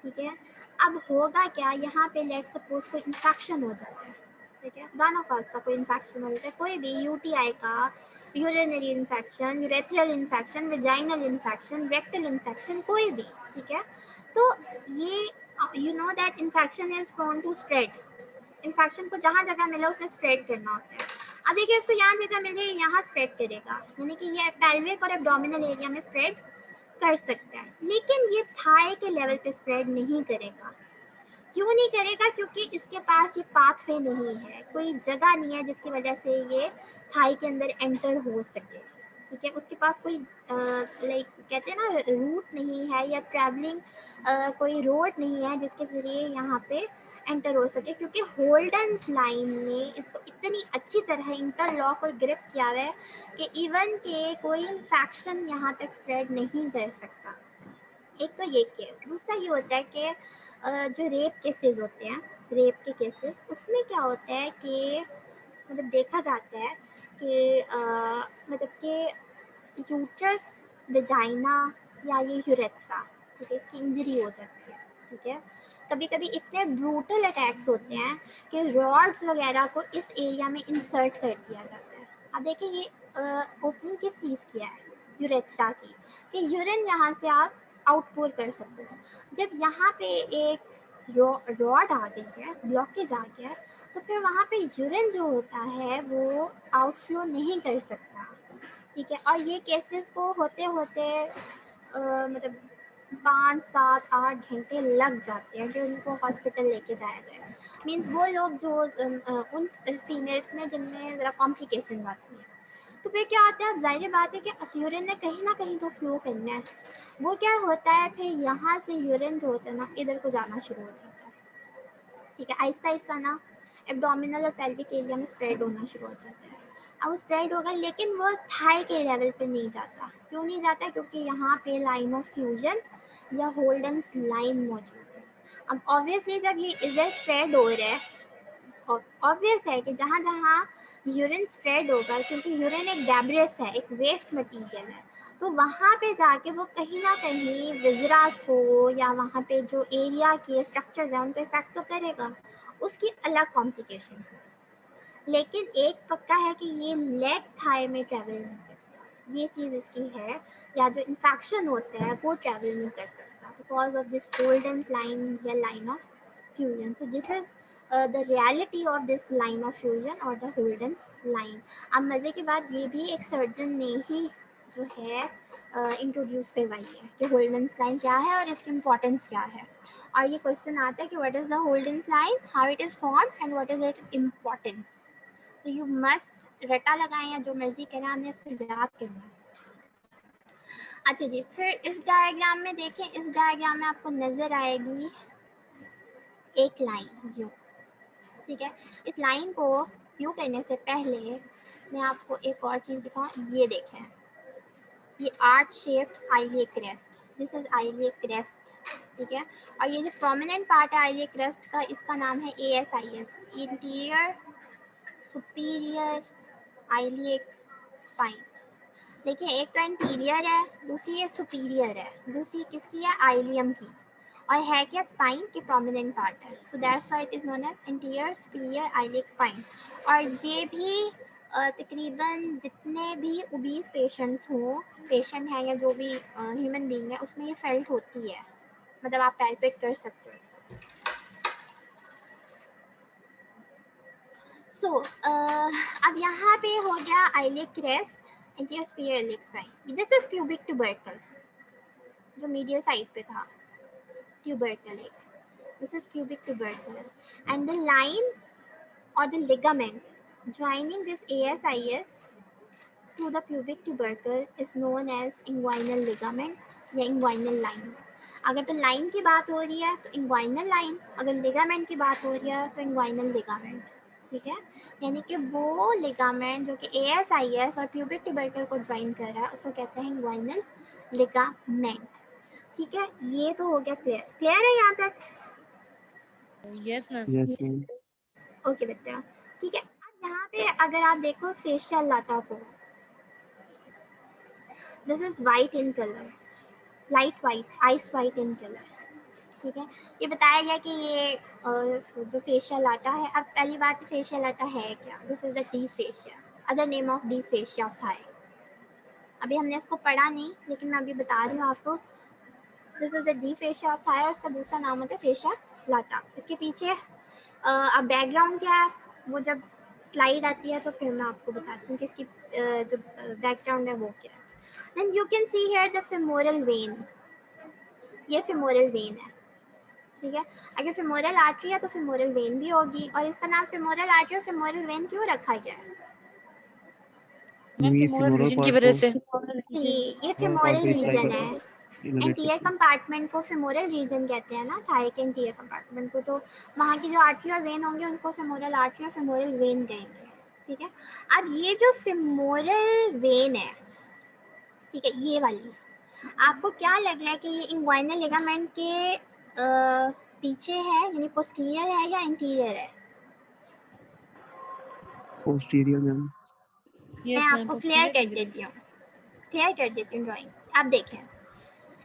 ठीक है, अब होगा क्या, यहाँ पे लेट सपोज कोई इन्फेक्शन हो जाता है। ठीक है, दोनों कॉज का कोई इन्फेक्शन हो जाता है, कोई भी यूटीआई का, urinary infection, urethral infection, vaginal infection, rectal infection, कोई भी। ठीक है, तो ये you know that infection is prone to spread. Infection को जहाँ जगह मिला उसने स्प्रेड करना होता है। अब देखिए इसको यहाँ जगह मिल गई, यहाँ स्प्रेड करेगा, यानी कि ये पेल्विक और एब्डोमिनल एरिया में स्प्रेड कर सकता है, लेकिन ये थाई के लेवल पे स्प्रेड नहीं करेगा। क्यों नहीं करेगा? क्योंकि इसके पास ये पाथवे नहीं है, कोई जगह नहीं है जिसकी वजह से ये थाई के अंदर एंटर हो सके। ठीक है, उसके पास कोई लाइक कहते हैं ना रूट नहीं है, या ट्रैवलिंग कोई रोड नहीं है जिसके ज़रिए यहाँ पे एंटर हो सके, क्योंकि होल्डेंस लाइन ने इसको इतनी अच्छी तरह इंटरलॉक और ग्रिप किया हुआ है कि इवन के कोई इन्फेक्शन यहाँ तक स्प्रेड नहीं कर सकता। एक तो ये केस। दूसरा ये होता है कि जो रेप केसेस होते हैं, रेप के केसेस, उसमें क्या होता है कि मतलब देखा जाता है कि मतलब कि यूट्रस, वेजाइना या ये यूरेथ्रा, ठीक है, इसकी इंजरी हो जाती है। ठीक है, कभी कभी इतने ब्रूटल अटैक्स होते हैं कि रॉड्स वगैरह को इस एरिया में इंसर्ट कर दिया जाता है। अब देखिए ये ओपनिंग किस चीज़ की है, यूरेथ्रा की, कि यूरिन यहाँ से आप आउटपोर कर सकते हो। जब यहाँ पे एक रॉड आ गई है, ब्लॉकेज आ गया, तो फिर वहाँ पे यूरिन जो होता है वो आउटफ्लो नहीं कर सकता। ठीक है, और ये केसेस को होते होते मतलब 5, 7, 8 घंटे लग जाते हैं कि उनको हॉस्पिटल लेके जाया जाए। मीन्स वो लोग जो उन फीमेल्स में जिनमें ज़रा कॉम्प्लिकेशन आती है, तो फिर क्या होता है, अब जाहिर बात है कि यूरिन ने कहीं ना कहीं तो फ्लो करना है। वो क्या होता है, फिर यहाँ से यूरिन जो होता है ना इधर को जाना शुरू हो जाता है। ठीक है, आहिस्ता आहिस्ता ना एब्डोमिनल और पेल्विक एरिया में स्प्रेड होना शुरू हो जाता है। अब वो स्प्रेड होगा, लेकिन वो थाई के लेवल पे नहीं जाता। क्यों नहीं जाता? क्योंकि यहाँ पे लाइन ऑफ फ्यूजन या होल्डेंस लाइन मौजूद है। अब ऑब्वियसली जब ये इधर स्प्रेड हो रहा है, ऑब्वियस है कि जहाँ जहाँ यूरिन स्प्रेड होगा, क्योंकि यूरिन एक डेब्रिस है, एक वेस्ट मटीरियल है, तो वहाँ पे जाके वो कहीं ना कहीं विजरास को या वहाँ पे जो एरिया के स्ट्रक्चर्स हैं उनको इफेक्ट तो करेगा, उसकी अलग कॉम्प्लिकेशन है। लेकिन एक पक्का है कि ये लेग थाई में ट्रैवल नहीं करता, ये चीज़ इसकी है, या जो इन्फेक्शन होता है वो ट्रैवल नहीं कर सकता बिकॉज ऑफ दिस होल्डेंस लाइन या line of fusion. So this is the reality of this line of fusion और द होल्डेंस लाइन। अब मज़े की बात ये भी एक सर्जन ने ही जो है इंट्रोड्यूस करवाई है कि होल्डेंस लाइन क्या है और इसकी इम्पोर्टेंस क्या है। और ये क्वेश्चन आता है कि what is the Holden's line, how it is formed and what is it importance. तो यू मस्ट रटा लगाएं या जो मर्जी करें, हमने इसको याद करना। अच्छा जी, फिर इस डायग्राम में देखें, इस डायग्राम में आपको नजर आएगी एक लाइन व्यू। ठीक है, इस लाइन को व्यू करने से पहले मैं आपको एक और चीज़ दिखाऊं। ये देखें, ये arc shaped iliac crest, this is iliac crest. ठीक है, और ये जो प्रोमिनेंट पार्ट है आइलियर क्रेस्ट का, इसका नाम है ASIS, interior superior iliac spine. देखिए, एक तो इंटीरियर है, दूसरी ये सुपीरियर है, दूसरी किसकी है, आइलियम की, और है क्या, स्पाइन की प्रोमिनेंट पार्ट है। So that's why it is known as anterior superior iliac spine. और ये भी तकरीबन जितने भी ओबीस पेशेंट्स हों, पेशेंट हैं या जो भी ह्यूमन बीइंग है, उसमें ये फेल्ट होती है, मतलब आप पैल्पेट कर सकते हो। सो अब यहाँ पे हो गया iliac crest, anterior superior iliac spine. This is pubic tubercle जो मीडियल साइड पे था, ट्यूबरकल एक, this is pubic tubercle, and the line or the ligament joining this ASIS to the pubic tubercle is known as inguinal ligament या inguinal line। अगर तो line की बात हो रही है तो inguinal line, अगर लिगामेंट की बात हो रही है तो inguinal ligament। ठीक है, यानी कि वो लिगामेंट जो कि ASIS और pubic tubercle को ज्वाइन कर रहा है उसको कहते हैं inguinal ligament। ठीक है, ये तो हो गया क्लियर। क्लियर है यहाँ तक? Yes ma'am. Yes ma'am. Okay बेटा, ठीक है। अब यहाँ पे अगर आप देखो फेशियल लाटा को, this is white in colour, light white, ice white in colour. ठीक है, ये बताया गया कि ये जो फेशियल लाटा है, अब पहली बात फेशियल लाटा है क्या, this is the deep fascia, other name of deep fascia of Thai. अभी हमने इसको पढ़ा नहीं, लेकिन मैं अभी बता रही हूँ आपको, this is the deep fascia of Thai और उसका दूसरा नाम होता है फेशिया लाटा। इसके पीछे अब बैकग्राउंड क्या है, वो जब स्लाइड आती है तो फिर मैं आपको बताती हूँ कि इसकी जो बैकग्राउंड है वो क्या है। Then you can see here the femoral vein, ये फेमोरल वेन है। ठीक है, अगर फेमोरल आर्टरी है तो फेमोरल वेन भी होगी, और इसका नाम फेमोरल आर्टरी और फेमोरल वेन क्यों रखा गया है? मैम ये फीमोरल femoral रीजन की part वजह को से। ये part फेमोरल को इस रीजन साइड है, इधर एंटीरियर कंपार्टमेंट को फेमोरल रीजन कहते हैं ना, थाई के एंटीरियर कंपार्टमेंट को, तो वहाँ की जो आर्टरी और वेन होंगे उनको फेमोरल आर्टरी और फेमोरल वेन कहेंगे। ठीक है, अब ये जो फेमोरल वेन है, ठीक है, ये वाली, आपको क्या लग रहा है कि ये इंग्वाइनल लिगामेंट के पीछे है यानी पोस्टीरियर है या इंटीरियर है? Posterior ma'am. मैं यस मैम आपको क्लियर कर देती हूँ ड्राइंग। आप देखें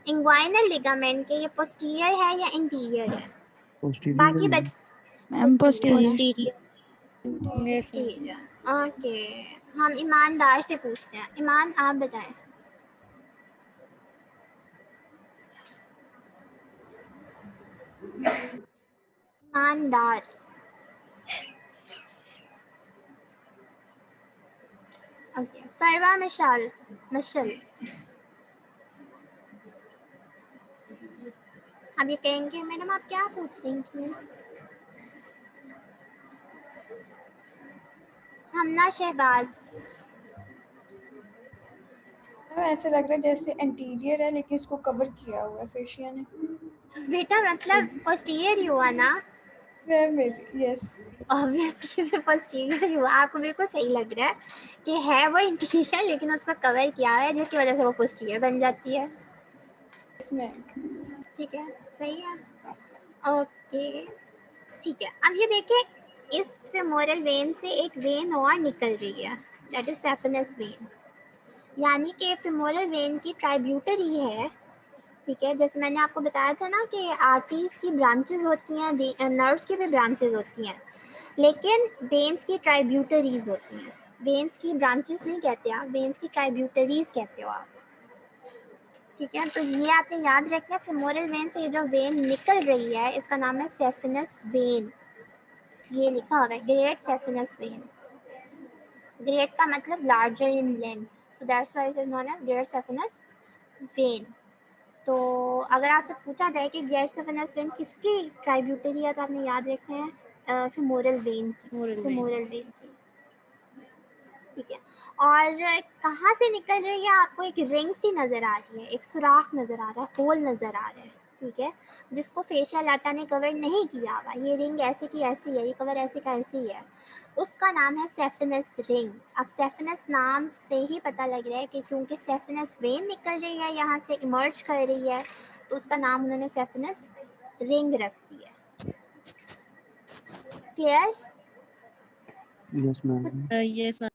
इंग्वाइनल लिगामेंट के ये पोस्टीरियर है या इंटीरियर है? पोस्टीरियर बाकी ma'am. Ma'am posterior. Posterior. Posterior. Okay, हम ईमानदार से पूछते हैं। ईमान आप बताएं। ईमानदार। ओके, फरवा मशाल मशल। अब ये कहेंगे मैडम आप क्या पूछ रही थी? हमना शहबाज। ऐसे लग रहा है जैसे इंटीरियर है लेकिन इसको कवर किया हुआ है फेशिया ने। बेटा मतलब पोस्टीरियर ही हुआ ना? यस। ऑब्वियसली पोस्टीरियर ही हुआ। आपको बिल्कुल सही लग रहा है कि है वो इंटीरियर लेकिन उसको कवर किया है जिसकी वजह से वो पोस्टीरियर बन जाती है। इसमें ठीक है, सही है। ओके ठीक है, अब ये देखें इस फेमोरल वेन से एक वेन और निकल रही है, दैट इज सेफेनस वेन। यानी कि फेमोरल वेन की ट्राइब्यूटरी है। ठीक है, जैसे मैंने आपको बताया था ना कि आर्टरीज की ब्रांचेस होती हैं, नर्व्स की भी ब्रांचेस होती हैं, लेकिन वेन्स की ट्राइब्यूटरीज होती हैं। वेन्स की ब्रांचेस नहीं कहते आप, वेन्स की ट्राइब्यूटरीज कहते हो आप। ठीक है, तो ये आपने याद रखना है, फेमोरल वेन से ये जो वेन निकल रही है इसका नाम है सेफेनस वेन। ये लिखा हुआ है ग्रेट सेफेनस वेन। ग्रेट का मतलब larger in length, so that's why it is known as great saphenous vein. तो अगर आपसे पूछा जाए कि ग्रेट सेफेनस वेन किसकी ट्राइब्यूटरी है तो आपने याद रखना है फेमोरल वेन की, फेमोरल वेन की। ठीक है, और कहाँ से निकल रही है? आपको एक रिंग सी नज़र आ रही है, एक सुराख नज़र आ रहा है, होल नज़र आ रहा है। ठीक है, जिसको फेशियल लाटा ने कवर नहीं किया हुआ, ये रिंग ऐसे की ऐसी है, ये कवर ऐसे का ऐसी है, उसका नाम है सेफेनस रिंग। अब सेफेनस नाम से ही पता लग रहा है कि क्योंकि सेफेनस वेन निकल रही है, यहाँ से इमर्ज कर रही है, तो उसका नाम उन्होंने सेफेनस रिंग रख दिया। Clear? Yes ma'am. Yes ma'am.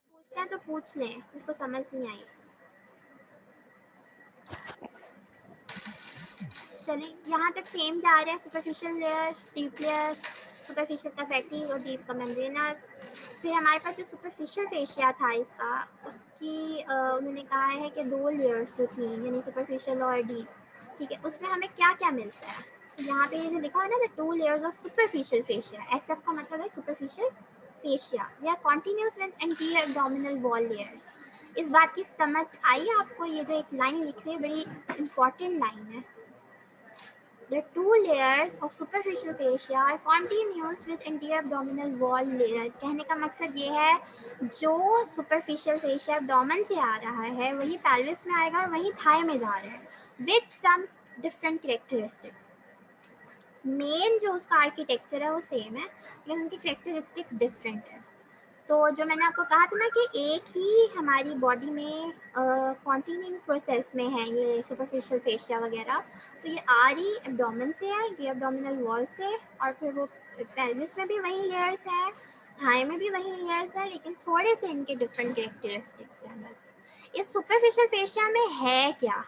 पूछते हैं तो पूछ लें, जिसको समझ नहीं आई। चलिए यहाँ तक सेम जा रहा है, superficial layer, deep layer, superficial का फैटी और डीप का मेम्ब्रेनस। फिर हमारे पास जो सुपरफिशियल फेशिया था इसका, उसकी उन्होंने कहा है कि 2 लेयर्स जो थी, यानी सुपरफिशियल और डीप। ठीक है, उसमें हमें क्या क्या मिलता है? यहाँ पे ये जो लिखा है ना, the 2 layers of superficial fascia, SF का मतलब है superficial fascia, they are continuous with anterior abdominal wall layers. इस बात की समझ आई आपको? ये जो एक लाइन लिख रही है बड़ी इंपॉर्टेंट लाइन है, the 2 layers of superficial fascia are continuous with anterior abdominal wall layer। कहने का मकसद ये है, जो superficial fascia abdomen से आ रहा है वही pelvis में आएगा और वही thigh में जा रहा है with some different characteristics। Main जो उसका आर्किटेक्चर है वो सेम है लेकिन उनकी कैरेक्टरिस्टिक्स डिफरेंट है। तो जो मैंने आपको कहा था ना कि एक ही हमारी बॉडी में कॉन्टिन्यूइंग प्रोसेस में है ये सुपरफिशियल फेशिया वगैरह, तो ये आ रही एब्डोमेन से है, ये एब्डोमिनल वॉल से, और फिर वो पेल्विस में भी वही लेयर्स है, थाई में भी वही लेयर्स है, लेकिन थोड़े से इनके डिफरेंट कैरेक्टरिस्टिक्स हैं बस। इस सुपरफिशियल फेशिया में है क्या?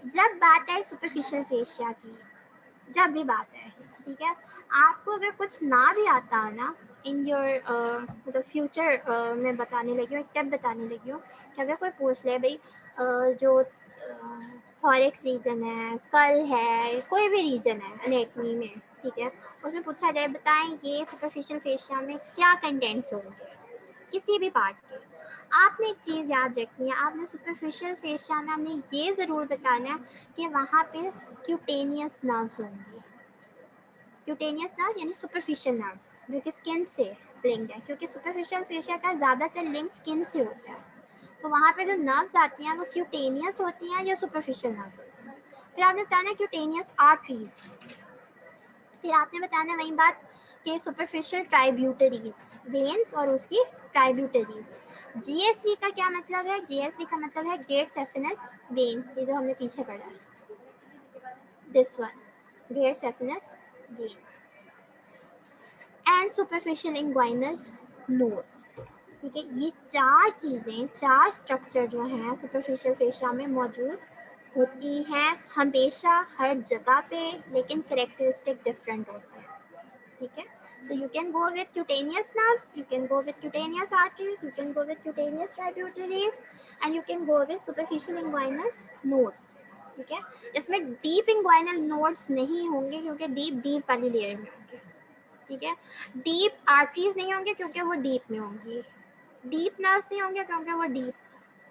जब बात है सुपरफिशियल फेशिया की, जब भी बात है, ठीक है, आपको अगर कुछ ना भी आता है ना इन योर मतलब फ्यूचर में बताने लगी हूँ, एक टिप बताने लगी हूँ कि अगर कोई पूछ ले भाई जो थॉरिक्स रीजन है, स्कल है, कोई भी रीजन है एनेटमी में, ठीक है, उसमें पूछा जाए बताएं ये सुपरफिशियल फेशिया में क्या कंटेंट्स होंगे किसी भी पार्ट के, आपने एक चीज़ याद रखनी है, आपने सुपरफिशियल फेशिया में आपने ये ज़रूर बताना है कि वहाँ पे क्यूटेनियस नर्व्स होंगे। क्यूटेनियस नर्व यानी सुपरफिशियल नर्व्स जो कि स्किन से लिंक्ड है, क्योंकि सुपरफिशियल फेशिया का ज़्यादातर लिंक स्किन से होता है, तो वहाँ पे जो नर्व्स आती हैं वो क्यूटेनियस होती हैं या सुपरफिशियल नर्व्स होती हैं। फिर आपने बताना क्यूटेनियस आर्टरीज, फिर आपने बताना वही बात कि सुपरफिशियल ट्राइब्यूटरीज, वेन्स और उसकी ट्राइब्यूटरीज। जीएसवी का क्या मतलब है? जीएसवी का मतलब है ग्रेट सेफेनस वेन, ये जो हमने पीछे पढ़ा है, this one. great saphenous vein and superficial inguinal nodes। ठीक है, ये चार चीजें, चार स्ट्रक्चर जो हैं सुपरफिशियल फेशिया में मौजूद होती हैं हमेशा हर जगह पे, लेकिन करेक्टरिस्टिक डिफरेंट होते हैं। ठीक है, so you can go with cutaneous nerves, you can go with cutaneous arteries, you can go with cutaneous tributaries and you can go with superficial inguinal nodes। ठीक है, इसमें डीप इंग्वाइनल नोड्स नहीं होंगे क्योंकि डीप वाली layer में होंगे। ठीक है, डीप आर्टरीज नहीं होंगे क्योंकि वो डीप में होंगी, डीप नर्व्स नहीं होंगे क्योंकि वो डीप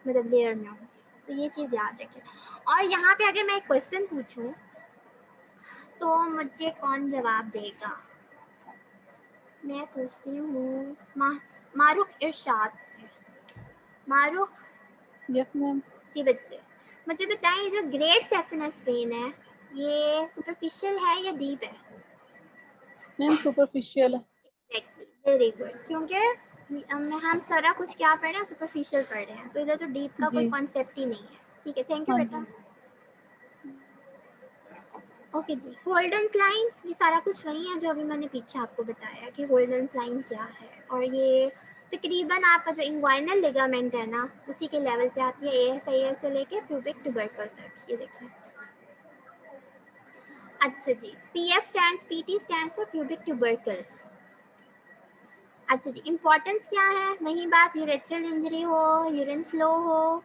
मतलब लेयर में होंगे। तो ये चीज़ याद रखें। और यहाँ पे अगर मैं एक क्वेश्चन पूछूं तो मुझे कौन जवाब देगा? मैं पूछती हूँ मारूख इरशाद से। मारूख। Yes ma'am. जी बच्चे, मुझे बताएं ये जो ग्रेट सेफिनस वेन है ये सुपरफिशियल है या डीप है? मैम सुपरफिशियल है। वेरी गुड, क्योंकि हम सारा कुछ क्या पढ़ रहे हैं, सुपरफिशियल पढ़ रहे हैं, तो इधर तो डीप का कोई कॉन्सेप्ट ही नहीं है। ठीक है, थैंक यू बेटा। ओके जी, होल्डन्स लाइन, ये सारा कुछ वही है जो अभी मैंने पीछे आपको बताया कि होल्डन्स लाइन क्या है। और ये तकरीबन आपका जो इंग्वाइनल लिगामेंट है ना उसी के लेवल पे आती है, एएसआईएस से लेके प्यूबिक ट्यूबरकल तक। ये देखें। अच्छा जी, PF stands, PT stands for pubic tubercle. अच्छा जी, इम्पोर्टेंस क्या है? वही बात, यूरेथ्रल इंजरी हो, यूरिन फ्लो हो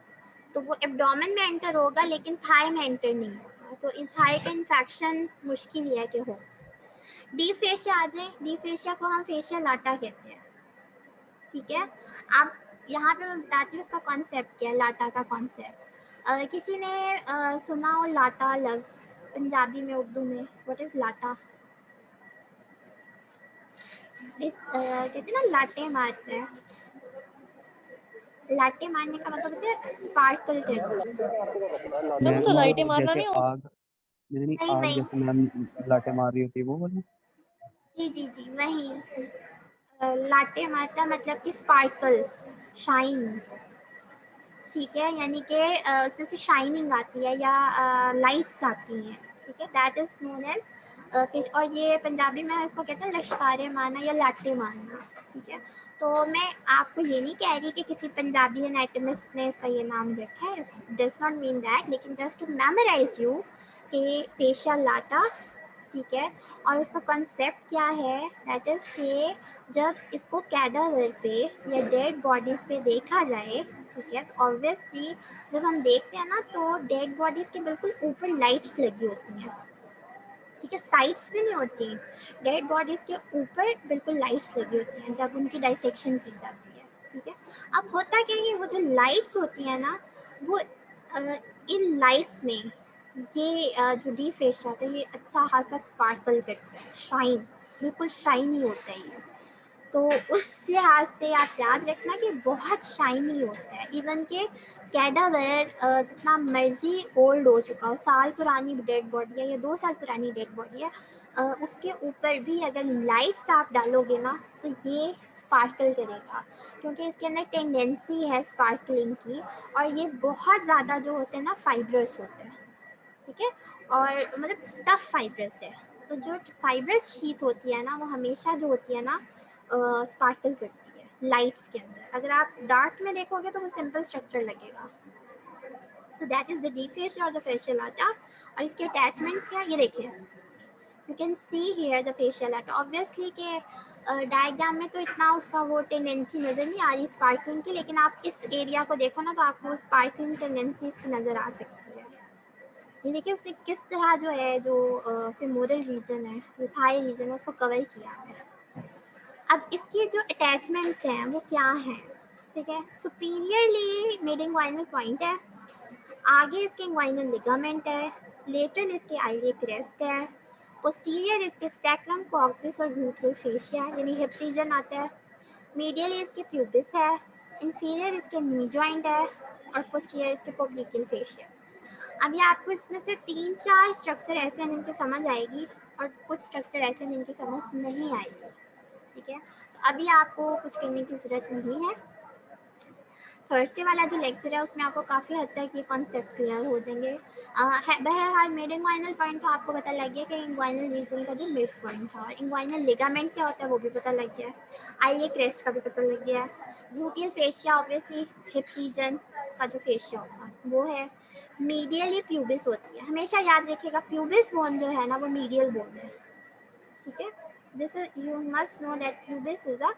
तो वो एब्डोमेन में एंटर होगा लेकिन थाई में एंटर नहीं होगा, तो इन थाई का इन्फेक्शन मुश्किल है कि हो। डी फेशिया आ जाए, डी फेशिया को हम फेशिया लाटा कहते हैं। ठीक है, आप यहाँ पे मैं बताती हूँ इसका कॉन्सेप्ट क्या है, लाटा का कॉन्सेप्ट। किसी ने सुना हो लाटा लफ्ज़ पंजाबी में, उर्दू में? व्हाट इज़ लाटा? कहते हैं ना लाटे मारते हैं, लाटे मारने का मतलब होता है स्पार्कल करना। मैम तो लाइटें मारना नहीं होता? आग, नहीं आग जैसे मैम लाटे मार रही होती है वो वाली? जी जी जी वही लाटे मारता मतलब कि स्पार्कल, शाइन। ठीक है, यानी कि उसमें से शाइनिंग आती है या लाइट्स आती हैं। ठीक है, that is known as fish. और ये पंजाबी में इसको कहते हैं लश्कारे मारना या लाटे मारना। ठीक है, तो मैं आपको ये नहीं कह रही कि किसी पंजाबी एनाटमिस्ट ने इसका ये नाम रखा है, डज नॉट मीन दैट, लेकिन जस्ट टू मेमोराइज यू कि फेशियल लाटा। ठीक है, और उसका कॉन्सेप्ट क्या है, दैट इज़ कि जब इसको कैडावर पे या डेड बॉडीज़ पे देखा जाए, ठीक है, तो ऑब्वियसली जब हम देखते हैं ना तो डेड बॉडीज़ के बिल्कुल ऊपर लाइट्स लगी होती हैं। ठीक है, साइड्स पे नहीं होती, डेड बॉडीज़ के ऊपर बिल्कुल लाइट्स लगी होती हैं जब उनकी डाइसेक्शन की जाती है। ठीक है, अब होता क्या है, वो जो लाइट्स होती हैं ना वो इन लाइट्स में ये जो डी फेशिया होता है ये अच्छा खासा स्पार्कल करता है, शाइन, बिल्कुल शाइनी होता है ये। तो उस लिहाज से आप याद रखना कि बहुत शाइनी होता है। इवन के कैडावर जितना मर्जी ओल्ड हो चुका हो, साल पुरानी डेड बॉडी है या 2 साल पुरानी डेड बॉडी है, उसके ऊपर भी अगर लाइट्स आप डालोगे ना तो ये स्पार्कल करेगा, क्योंकि इसके अंदर टेंडेंसी है स्पार्कलिंग की। और ये बहुत ज़्यादा जो होते हैं ना फाइब्रस होते हैं। ठीक है, और मतलब टफ फाइब्रस है, तो जो फाइब्रस शीट होती है ना वो हमेशा जो होती है ना स्पार्कल करती है लाइट्स के अंदर। अगर आप डार्क में देखोगे तो वो सिंपल स्ट्रक्चर लगेगा। So that is the deep fascia और द फेशियल लाटा। और इसके अटैचमेंट्स क्या, ये देखिए, you can see here the facial Lata. Obviously के डायग्राम में तो इतना उसका वो टेंडेंसी नज़र नहीं आ रही स्पार्कलिंग की, लेकिन आप इस एरिया को देखो ना तो आपको स्पार्कलिंग टेंडेंसी इसकी नज़र आ सकती है। ये देखिए उसने किस तरह जो है जो फेमोरल रीजन है, जो थाई रीजन है, उसको कवर किया है। अब इसके जो अटैचमेंट्स हैं वो क्या हैं? ठीक है, सुपीरियरली मिड इंग्वाइनल पॉइंट है, आगे इसके इंग्वाइनल लिगामेंट है, लेटरल इसके आइलिक क्रेस्ट है, पोस्टीरियर इसके सैक्रम कॉक्सिस और ग्लूटियल फेशिया यानी हिप रीजन आता है, मीडियल इसके प्यूबिस है, इंफीरियर इसके नी जॉइंट है और पोस्टीरियर इसके पोप्लिकल फेशिया। अभी आपको इसमें से 3-4 स्ट्रक्चर ऐसे हैं जिनकी समझ आएगी और कुछ स्ट्रक्चर ऐसे हैं जिनकी समझ नहीं आएगी। ठीक है, तो अभी आपको कुछ करने की ज़रूरत नहीं है। थर्सडे वाला जो लेक्चर है उसमें आपको काफ़ी हद तक ये कॉन्सेप्ट क्लियर हो जाएंगे। बहरहाल मिड इंग्वाइनल पॉइंट था, आपको पता लग गया कि इंग्वाइनल रीजन का जो मिड पॉइंट था, और इंग्वाइनल लिगामेंट क्या होता है वो भी पता लग गया है, आईलिया क्रेस्ट का भी पता लग गया है, gluteal fascia obviously hip region का जो फेशिया होता है वो है, मीडियली प्यूबिस होती है, हमेशा याद रखिएगा प्यूबिस बोन जो है ना वो मीडियल बोन है, ठीक है। This is you must know that pubis is a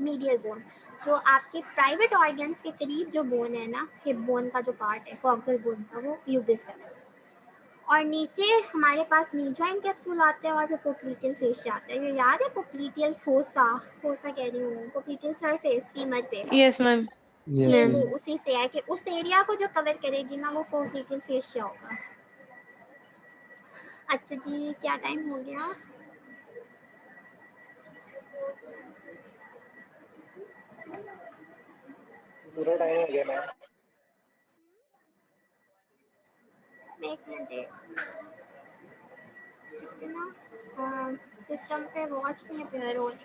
medial bone. जो आपके प्राइवेट ऑर्गन्स के करीब जो बोन है ना, हिप बोन का जो पार्ट है कॉक्सल बोन का, वो प्यूबिस है। और नीचे हमारे पास नी जॉइंट कैप्सूल आते हैं और फिर पोप्लीटियल फेशिया आता है। ये याद है पोप्लीटियल फोसा, फोसा कह रही हूँ, पोप्लीटियल सरफेस फीमर पे, यस मैम। ये वो उसी से है कि उस एरिया को जो कवर करेगी ना वो पोप्लीटियल फेशिया होगा। अच्छा जी, क्या टाइम हो गया? पूरा टाइम हो गया मैम। एक मिनट इसके ना सिस्टम पे वॉच नहीं पेयर हो रही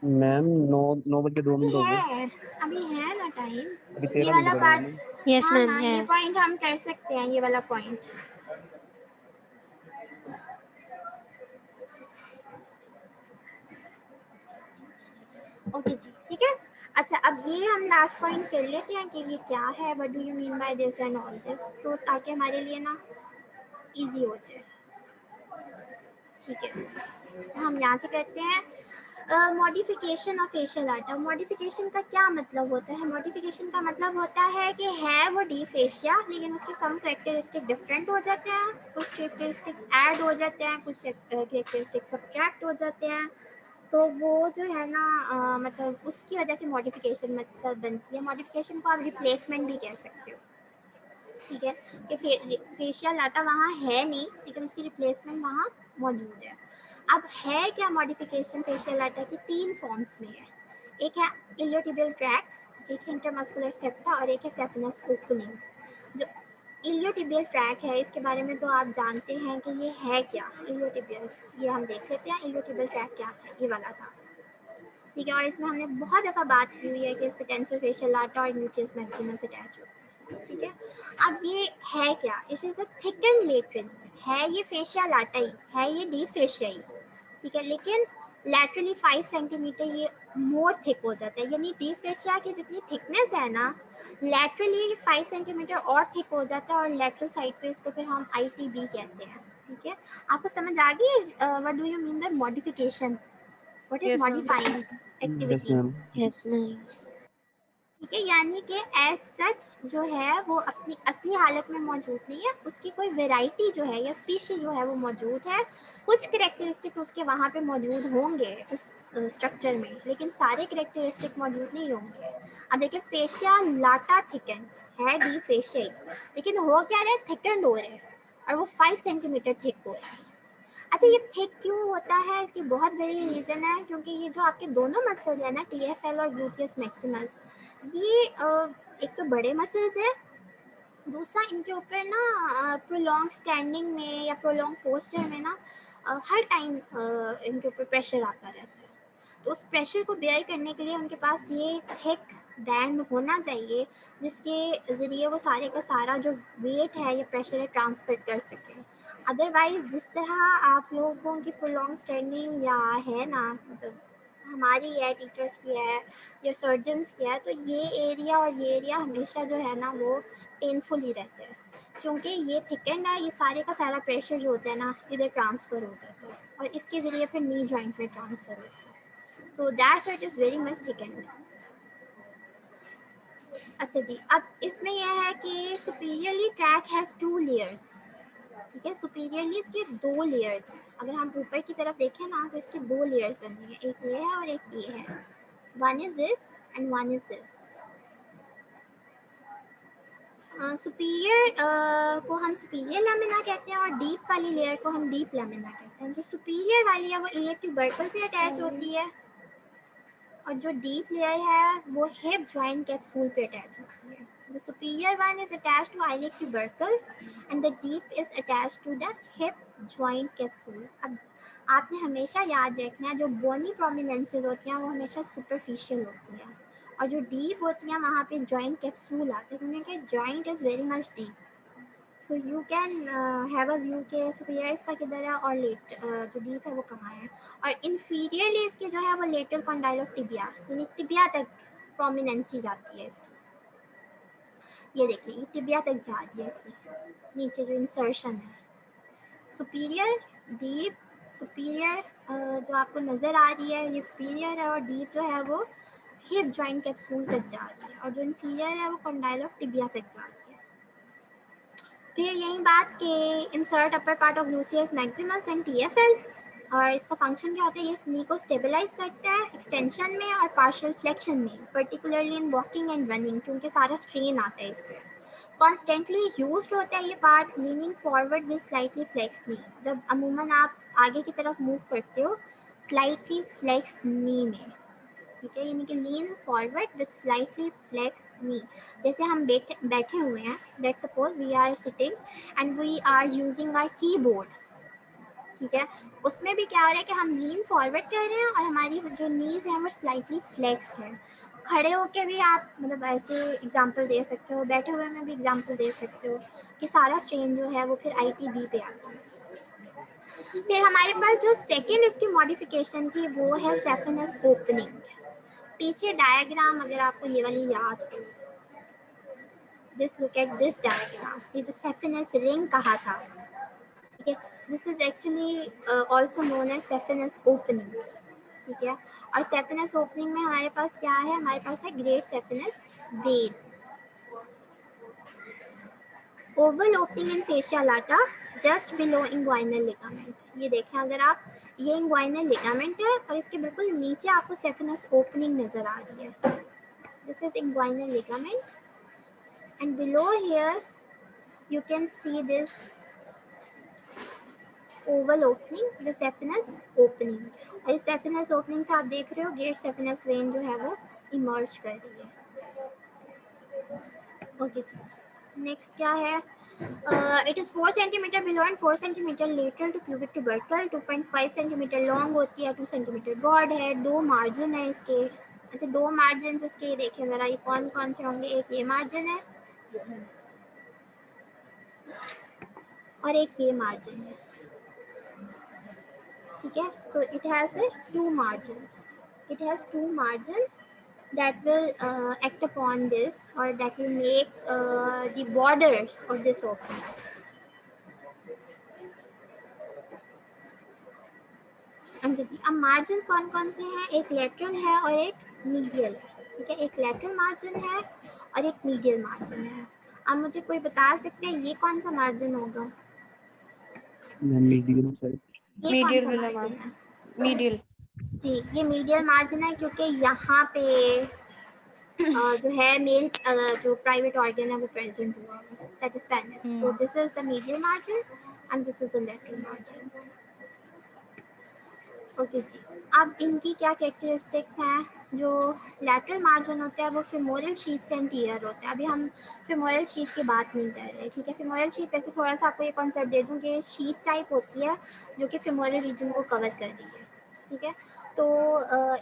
मैम 9:02 हो गए। अभी है ना टाइम, अभी ये 13 वाला मिनट पार्ट। मैम। यस हाँ मैम हाँ, है। ये पॉइंट हम कर सकते हैं, ये वाला पॉइंट। ओके जी, ठीक है। अच्छा, अब ये हम लास्ट पॉइंट कर लेते हैं कि ये क्या है, what do you mean by this and all this, तो ताकि हमारे लिए ना इजी हो जाए, ठीक है। हम यहाँ से करते हैं modification of facial art. Modification का क्या मतलब होता है? मॉडिफिकेशन का मतलब होता है कि है वो डी फेशिया, लेकिन उसके सम करेक्टरिस्टिक डिफरेंट हो जाते हैं, कुछ करेक्टरिस्टिक्स ऐड हो जाते हैं, कुछ करेक्टरिस्टिक्स सब्ट्रैक्ट हो जाते हैं, तो वो जो है ना मतलब उसकी वजह से मॉडिफिकेशन मतलब बनती है। मॉडिफिकेशन को आप रिप्लेसमेंट भी कह सकते हो, ठीक है, कि फेशियल आटा वहाँ है नहीं लेकिन उसकी रिप्लेसमेंट वहाँ मौजूद है। अब है क्या मॉडिफिकेशन फेशियल आटा की? 3 फॉर्म्स में है। एक है इलियोटिबियल ट्रैक, एक है इंटरमस्कुलर सेप्टा और एक है सेफिनस ओपनिंग। जो इलियोटिबियल ट्रैक है इसके बारे में तो आप जानते हैं कि ये है क्या। इलियोटिबियल, ये हम देख लेते हैं इलियोटिबियल ट्रैक क्या है। ये वाला था, ठीक है, और इसमें हमने बहुत दफ़ा बात की हुई है कि इस पे टेंसर फेशियल आटा और न्यूक्लियस मैक्सिमस अटैच होता है, ठीक है। अब ये है क्या? It is a thicken lateral, है ये फेशियल आटा ही है, ये डी फेशिया ही, ठीक है, लेकिन लैटरली 5 सेंटीमीटर ये मोर थिक हो जाता है। यानी डी फेशिया की जितनी थिकनेस है ना, लैटरली 5 सेंटीमीटर और थिक हो जाता है, और लैटरल साइड पे इसको फिर हम ITB कहते हैं, ठीक है। आपको समझ आ गई what do you mean bye modification? What is yes ma'am. Modifying yes activity? Ma'am. Yes ma'am. ठीक है, यानी कि एज सच जो है वो अपनी असली हालत में मौजूद नहीं है, उसकी कोई वैरायटी जो है या स्पीशी जो है वो मौजूद है, कुछ करेक्टरिस्टिक उसके वहाँ पे मौजूद होंगे उस स्ट्रक्चर में, लेकिन सारे करेक्टरिस्टिक मौजूद नहीं होंगे। अब देखिए फेशिया लाटा थिकन है, डी फेशिया, लेकिन हो क्या रहा है, थिकन हो रहा है, और वो 5 सेंटीमीटर थिक हो रहा है। अच्छा, ये थिक क्यों होता है? इसकी बहुत बड़ी रीज़न है, क्योंकि ये जो आपके दोनों मसल्स है ना, TFL और ग्लूटियस मैक्सिमस, ये एक तो बड़े मसल्स है, दूसरा इनके ऊपर ना प्रोलॉन्ग स्टैंडिंग में या प्रोलॉन्ग पोस्चर में ना हर टाइम इनके ऊपर प्रेशर आता रहता है। तो उस प्रेशर को बेयर करने के लिए उनके पास ये थिक बैंड होना चाहिए, जिसके ज़रिए वो सारे का सारा जो वेट है या प्रेशर है ट्रांसफर कर सके। अदरवाइज जिस तरह आप लोगों की प्रोलॉन्ग स्टैंडिंग या है ना, मतलब हमारी है, टीचर्स की है या सर्जन्स की है, तो ये एरिया और ये एरिया हमेशा जो है ना वो पेनफुल ही रहते हैं, क्योंकि ये थिकन है, ये सारे का सारा प्रेशर जो होता है ना इधर ट्रांसफ़र हो जाता है, और इसके ज़रिए फिर नी जॉइंट में ट्रांसफ़र होता है। So that's why it is very much thickened. अच्छा जी, अब इसमें यह है कि सुपीरियरली ट्रैक हैज़ 2 लेयर्स, ठीक है, सुपीरियरली इसके 2 लेयर्स हैं। अगर हम ऊपर की तरफ देखें ना तो इसके 2 लेयर्स बन रही हैं, एक ये है और एक ये है। One is this and one is this. Superior को हम सुपीरियर लैमिना कहते हैं और डीप वाली लेयर को हम डीप लैमिना कहते हैं। जो सुपीरियर वाली है वो इलियक ट्यूबरकल पे अटैच होती है, और जो डीप लेयर है वो हिप जॉइंट कैप्सूल पे अटैच होती है। The superior one is attached to iliac tubercle and the deep is attached to the hip joint capsule. अब आपने हमेशा याद रखना है जो बोनी प्रोमिनेंसेस होती हैं वो हमेशा सुपरफिशियल होती हैं, और जो डीप होती है वहाँ पे जॉइंट कैप्सूल आते हैं, क्योंकि joint is very much deep, so you can have a view के सुपीरियर इसका किधर है और लेट जो डीप है वो कहाँ है। और इन्फीरियर लेस के जो है वो लेटरल कॉन्डाइल ऑफ टिबिया, यानी टिबिया तक प्रोमिनेंसी जाती है इसकी। ये देखिए टिबिया तक जा रही है इसकी, नीचे जो इंसर्शन है। सुपीरियर, डीप, सुपीरियर जो आपको नज़र आ रही है ये सुपीरियर है, और डीप जो है वो हिप जॉइंट कैप्सूल तक जा रही है, और जो इन्फीरियर है वो कॉन्डाइल ऑफ टिबिया तक जा रही है। फिर यही बात कि insert upper part of gluteus maximus and TFL, और इसका फंक्शन क्या होता है, ये नी को स्टेबलाइज करता है एक्सटेंशन में और पार्शियल फ्लेक्शन में, particularly in walking and running, क्योंकि सारा स्ट्रेन आता है इस पर। कॉन्स्टेंटली यूज्ड होता है ये part leaning forward with slightly flex knee, जब अमूमन आप आगे की तरफ मूव करते हो स्लाइटली फ्लेक्स नी में, ठीक है, यानी कि lean forward with slightly flex knee. जैसे हम बैठे हुए हैं, let's suppose we are sitting and we are using our keyboard, ठीक है, उसमें भी क्या हो रहा है कि हम लीन फॉरवर्ड कर रहे हैं और हमारी जो नीज है वो स्लाइटली फ्लेक्स्ड है। खड़े होके भी आप मतलब ऐसे एग्जांपल दे सकते हो, बैठे हुए में भी एग्जांपल दे सकते हो कि सारा स्ट्रेन जो है वो फिर ITB पे आता है। फिर हमारे पास जो सेकंड इसकी मॉडिफिकेशन थी वो है सेफिनस ओपनिंग। पीछे डायग्राम अगर आपको ये वाली याद हो, just look at this diagram, ये जो सेफिनस रिंग कहा था, ठीक है, this is actually also known as saphenous opening, ठीक है। और सेफिनस ओपनिंग में हमारे पास क्या है, हमारे पास है great saphenous vein, oval opening in fascia lata just below inguinal ligament. ये देखें अगर आप, ये इंग्वाइनल लिगामेंट है और इसके बिल्कुल नीचे आपको सेफिनस ओपनिंग नजर आ रही है, this is inguinal ligament and below here you can see this oval opening, the saphenous opening, और इस saphenous opening से आप देख रहे हो ग्रेट saphenous vein जो है वो इमर्ज कर रही है। ओके जी, नेक्स्ट क्या है, it is 4 centimetre below and 4 centimetre lateral to pubic tubercle, 2.5 centimetre long होती है, 2 सेंटीमीटर ब्रॉड है, 2 मार्जिन है इसके। अच्छा 2 मार्जिन इसके देखें जरा, ये कौन कौन से होंगे, एक ये मार्जिन है और एक ये मार्जिन है, ठीक है। So it has 2 margins, it has 2 margins that will act upon this or that will make the borders of this opening. अंकित जी, अब मार्जिन कौन कौन से हैं, एक लेटरल है और एक मीडियल है, ठीक है, एक लेटरल मार्जिन है और एक मीडियल मार्जिन है। अब मुझे कोई बता सकते हैं ये कौन सा मार्जिन होगा, मीडियल साइड, ये कौन मीडियल सा वाला मार्जिन है, मीडियल। जी ये मीडियल मार्जिन है, क्योंकि यहाँ पे जो है मेल जो प्राइवेट ऑर्गन है वो प्रेजेंट हुआ है, that is penis, so this is the medial margin and this is the lateral margin. Okay जी, अब इनकी क्या कैरेक्टरिस्टिक्स हैं, जो लैटरल मार्जिन होता है वो फेमोरल शीथ से एंटीरियर होता है। अभी हम फेमोरल शीथ की बात नहीं कर रहे, ठीक है। फेमोरल शीथ वैसे थोड़ा सा आपको ये कॉन्सेप्ट दे दूँ कि शीथ टाइप होती है जो कि फेमोरल रीजन को कवर कर रही है, ठीक है। तो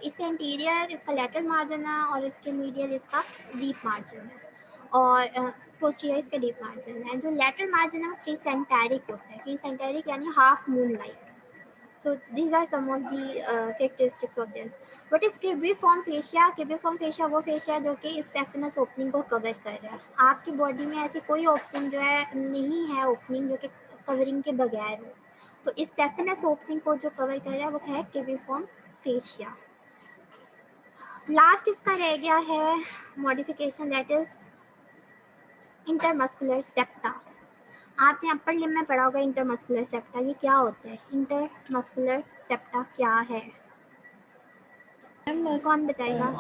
इससे एंटीरियर इसका लैटरल मार्जिन है और इसके मीडियल इसका डीप मार्जिन है, और पोस्टीरियर इसका डीप मार्जिन है। जो लैटरल मार्जिन है वो क्रिसेंटेरिक होता है, क्रिसेंटेरिक यानी half moon like. So these are some of the characteristics of this. What is cribriform fascia? Cribriform fascia वो fascia जो कि इस saphenous opening को कवर कर रहा है। आपकी बॉडी में ऐसी कोई ओपनिंग जो है नहीं है, ओपनिंग जो कि कवरिंग के बगैर हो, तो इस saphenous opening को जो कवर कर रहा है वो है cribriform fascia। लास्ट इसका रह गया है modification, that is intermuscular septa. आपने अपर लिम्ब में पढ़ा होगा इंटरमस्कुलर सेप्टा, ये क्या होता है, इंटरमस्कुलर सेप्टा क्या है, कौन बताएगा,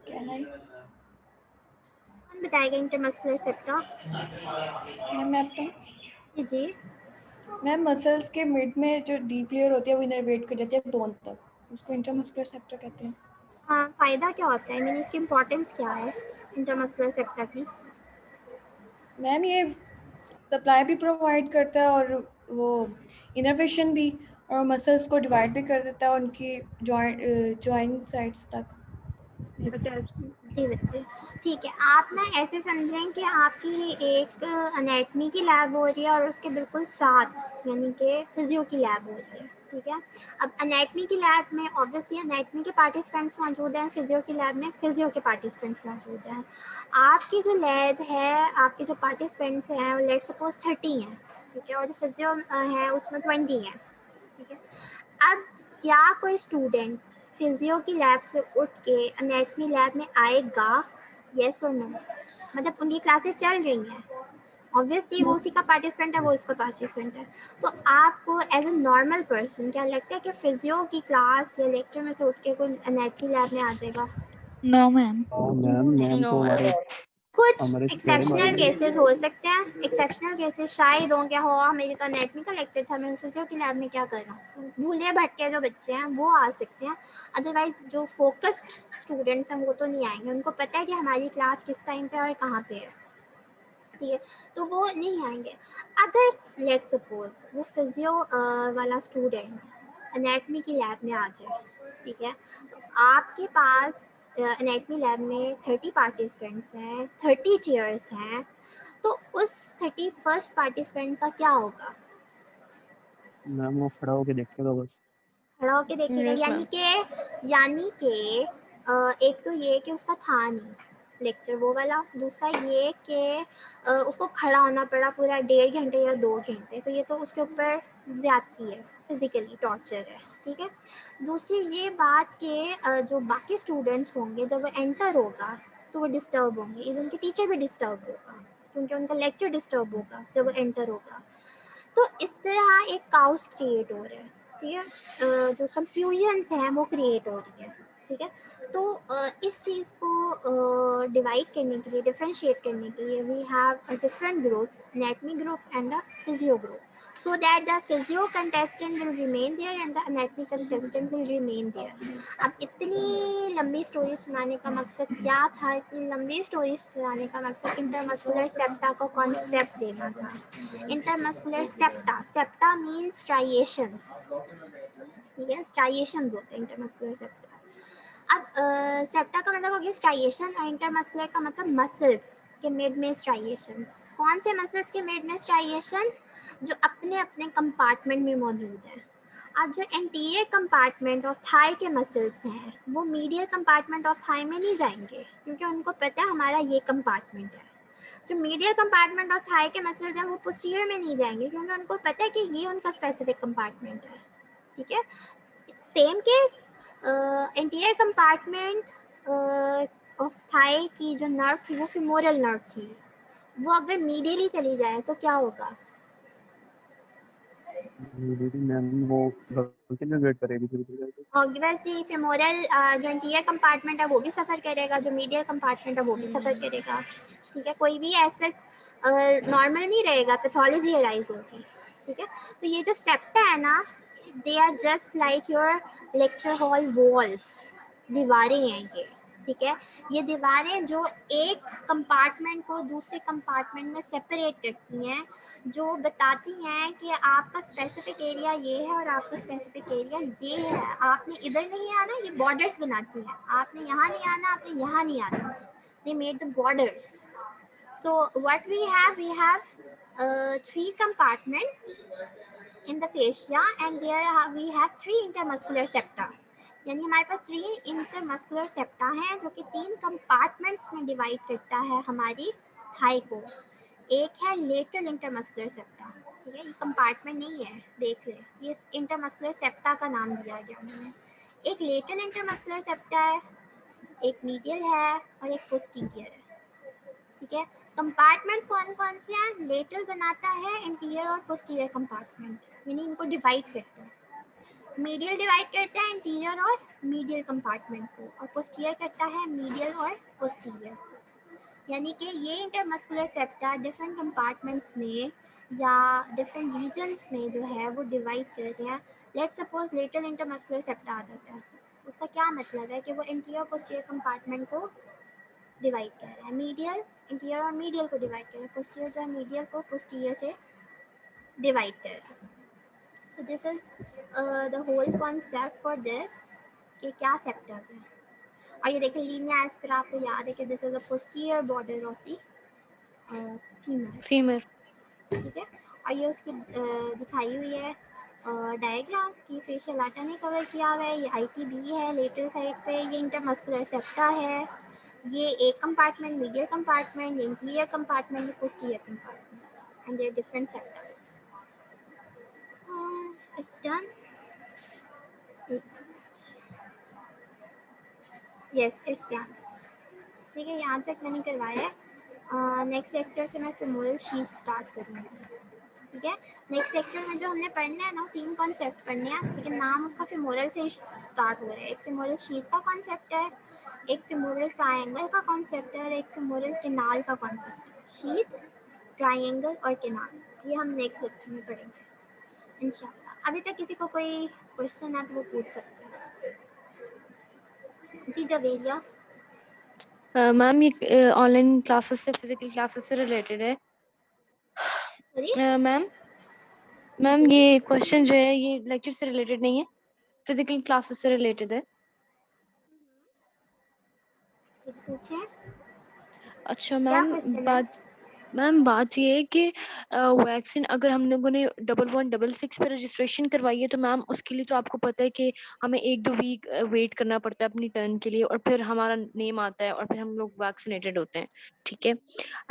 कौन बताएगा इंटरमस्कुलर सेप्टा? मैं जी जी, मैम मसल्स के मिड में जो डीप लेयर होती है वो इनरवेट कर जाती है बोन तक, उसको इंटरमस्कुलर सेप्टा कहते हैं। हाँ, फ़ायदा क्या होता है, मीन इसकी इम्पोर्टेंस क्या है इंटरमस्कुलर सेप्टा की? मैम ये सप्लाई भी प्रोवाइड करता है और वो इनर्वेशन भी, और मसल्स को डिवाइड भी कर देता है उनकी जॉइंट साइड्स तक। जी बच्चे, ठीक है। आप ना ऐसे समझें कि आपकी एक अनेटमी की लैब हो रही है और उसके बिल्कुल साथ यानी कि फिजियो की लैब हो रही है, ठीक है। अब अनेटमी की लैब में ऑब्वियसली अनेटमी के पार्टिसिपेंट्स मौजूद हैं, फिजियो की लैब में फिजियो के पार्टिसिपेंट्स मौजूद हैं। आपकी जो लैब है, आपके जो पार्टिसिपेंट्स हैं वो लेट्स सपोज 30 हैं, ठीक है, और जो फिजियो है उसमें 20 हैं, ठीक है। अब क्या कोई स्टूडेंट फिजियो की लैब से उठ के एनाटॉमी लैब में आएगा? यस और नो? मतलब उनकी क्लासेस चल रही हैं, ऑब्वियसली वो उसी का पार्टिसिपेंट है, वो इसका पार्टिसिपेंट है। तो आपको एज ए नॉर्मल पर्सन क्या लगता है कि फिजियो की क्लास या लेक्चर में से उठ के कोई एनाटॉमी लैब में आ जाएगा? No ma'am. मैम नो तो मैम। कुछ हमारे एक्सेप्शनल केसेस हो सकते हैं, एक्सेप्शनल केसेस शायद हो क्या हो, मेरे तो एनाटॉमी का लेक्चर था, मैं फिजियो की लैब में क्या कर रहा हूँ, भूले भटके जो बच्चे हैं वो आ सकते हैं। अदरवाइज जो फोकस्ड स्टूडेंट्स हैं वो तो नहीं आएंगे, उनको पता है कि हमारी क्लास किस टाइम पे और कहाँ पे है, ठीक है, तो वो नहीं आएंगे। अगर लेट्स सपोज वो फिजियो वाला स्टूडेंट एनाटॉमी की लैब में आ जाए, ठीक है, तो आपके पास एनाटॉमी लैब में 30 पार्टिसिपेंट्स हैं, 30 चेयर्स हैं, तो उस 31st पार्टिसिपेंट का क्या होगा? मैम वो खड़ा होके देखेगा बस। खड़ा होके देखेगा, Yes, यानी कि एक तो ये कि उसका था नहीं लेक्चर वो वाला, दूसरा ये कि उसको खड़ा होना पड़ा पूरा 1.5 घंटे या 2 घंटे, तो ये तो उसके ऊपर ज्यादती है, फिजिकली टॉर्चर है, ठीक है। दूसरी ये बात कि जो बाकी स्टूडेंट्स होंगे जब वो एंटर होगा तो वो डिस्टर्ब होंगे, इवन उनके टीचर भी डिस्टर्ब होगा क्योंकि उनका लेक्चर डिस्टर्ब होगा जब वो एंटर होगा। तो इस तरह एक काउस क्रिएट हो रहा है, ठीक है, जो कंफ्यूजन्स हैं वो क्रिएट हो रही है, ठीक है। तो इस चीज़ को डिवाइड करने के लिए, डिफरेंशिएट करने के लिए we have different groups, anatomy group and a physio group, so that the physio contestant will remain there and the anatomy contestant will remain there. अब इतनी लंबी स्टोरी सुनाने का मकसद क्या था? इतनी लंबी स्टोरी सुनाने का मकसद इंटरमस्कुलर सेप्टा को कॉन्सेप्ट देना था। Intermuscular septa, septa means striations, ठीक है, स्ट्राइएशंस होते हैं इंटरमस्कुलर सेप्टा। अब सेप्टा का मतलब हो गया स्ट्राइएशन और इंटरमस्कुलर का मतलब मसल्स के मिड में स्ट्राइएशंस। कौन से मसल्स के मिड में स्ट्राइएशन? जो अपने अपने कंपार्टमेंट में मौजूद है। अब जो एंटीरियर कंपार्टमेंट ऑफ थाई के मसल्स हैं वो मीडियल कंपार्टमेंट ऑफ थाई में नहीं जाएंगे क्योंकि उनको पता है हमारा ये कंपार्टमेंट है। जो मीडियल कंपार्टमेंट ऑफ थाई के मसल्स हैं वो पोस्टीरियर में नहीं जाएंगे क्योंकि उनको पता है कि ये उनका स्पेसिफिक कंपार्टमेंट है, ठीक है। Same case anterior compartment of thigh की जो नर्व थी वो फिमोरल नर्व थी, वो अगर मीडियली चली जाए तो क्या होगा? मैम वो गलती में वेट करेगी फिर ऑब्वियसली फिमोरल जो इंटीरियर कंपार्टमेंट है वो भी सफ़र करेगा, जो मीडियल कंपार्टमेंट है वो भी सफ़र करेगा, ठीक है। कोई भी ऐसा नॉर्मल नहीं रहेगा, पैथोलॉजी अराइज होगी, ठीक है। तो ये जो सेप्टा है ना, they are just like your lecture hall walls, दीवारें हैं ये, ठीक है। ये दीवारें जो एक कंपार्टमेंट को दूसरे कंपार्टमेंट में सेपरेट करती हैं, जो बताती हैं कि आपका स्पेसिफिक एरिया ये है और आपका स्पेसिफिक एरिया ये है, आपने इधर नहीं आना, ये बॉर्डर्स बनाती हैं, आपने यहाँ नहीं आना, आपने यहाँ नहीं आना, they made the borders. So what we have 3 compartments in the fascia and we have 3 intermuscular septa, यानी हमारे पास 3 इंटरमस्कुलर सेप्टा हैं जो कि 3 कंपार्टमेंट्स में डिवाइड करता है हमारी थाई को। एक है लेटरल इंटरमस्कुलर सेप्टा, ठीक है, ये कंपार्टमेंट नहीं है, देख ले, ये इंटरमस्कुलर सेप्टा का नाम दिया गया उन्होंने। एक लेटरल इंटरमस्कुलर सेप्टा है, एक मीडियल है और एक पोस्टीरियर है, ठीक है। कंपार्टमेंट्स कौन कौन से हैं? लेटरल बनाता है इंटीरियर और पोस्टीरियर कंपार्टमेंट, यानी इनको डिवाइड करते हैं। मीडियल डिवाइड करता है इंटीरियर और मीडियल कंपार्टमेंट को, और पोस्टीरियर करता है मीडियल और पोस्टीरियर। यानी कि ये इंटरमस्कुलर सेप्टा डिफरेंट कंपार्टमेंट्स में या डिफरेंट रीजन्स में जो है वो डिवाइड कर रहे हैं। Let's suppose lateral intermuscular septa आ जाता है, उसका क्या मतलब है कि वो इंटीरियर और पोस्टीरियर कंपार्टमेंट को डिवाइड कर रहा है, मीडियल इंटीरियर और मीडियल को डिवाइड कर रहा है, पोस्टीरियर जो है मीडियल को पोस्टीरियर से डिवाइड कर रहा है। So this is the whole concept for this कि क्या सेप्टास हैं। और ये देखें लीनिया एस्पेरा, आपको याद है कि this is the posterior border of the femur, ठीक है। और ये उसकी दिखाई हुई है डायग्राम की फेशियल आटा ने कवर किया हुआ है, ये ITB है लेटरल साइड पे, ये इंटरमस्कुलर सेप्टा है, ये एक कंपार्टमेंट मीडियल कंपार्टमेंट, ये इंटीरियर कंपार्टमेंट, ये posterior compartment and there different septas. It's done, yes it's done, ठीक है। यहाँ तक मैंने करवाया है। नेक्स्ट लेक्चर से मैं फेमोरल शीथ स्टार्ट करूँगी, ठीक है। नेक्स्ट लेक्चर में जो हमने पढ़ना है ना 3 कॉन्सेप्ट पढ़ने हैं, लेकिन नाम उसका फेमोरल से स्टार्ट हो रहा है। एक फेमोरल शीथ का कॉन्सेप्ट है, एक फेमोरल ट्रायंगल का कॉन्सेप्ट है और एक फेमोरल कैनाल का कॉन्सेप्ट है। शीथ, ट्रायंगल और कैनाल, ये हम नेक्स्ट लेक्चर में पढ़ेंगे इंशाल्लाह। अभी तक किसी को कोई क्वेश्चन है तो वो पूछ सकते हैं। जी जवेरिया। मैम ये ऑनलाइन क्लासेस से फिजिकल क्लासेस से रिलेटेड है। मैम ये क्वेश्चन जो है ये लेक्चर से रिलेटेड नहीं है, फिजिकल क्लासेस से रिलेटेड है। पूछें। अच्छा मैम बात ये है कि वैक्सीन अगर हम लोगों ने 1166 पे रजिस्ट्रेशन करवाई है तो मैम उसके लिए तो आपको पता है कि हमें 1-2 वीक वेट करना पड़ता है अपनी टर्न के लिए, और फिर हमारा नेम आता है और फिर हम लोग वैक्सीनेटेड होते हैं, ठीक है।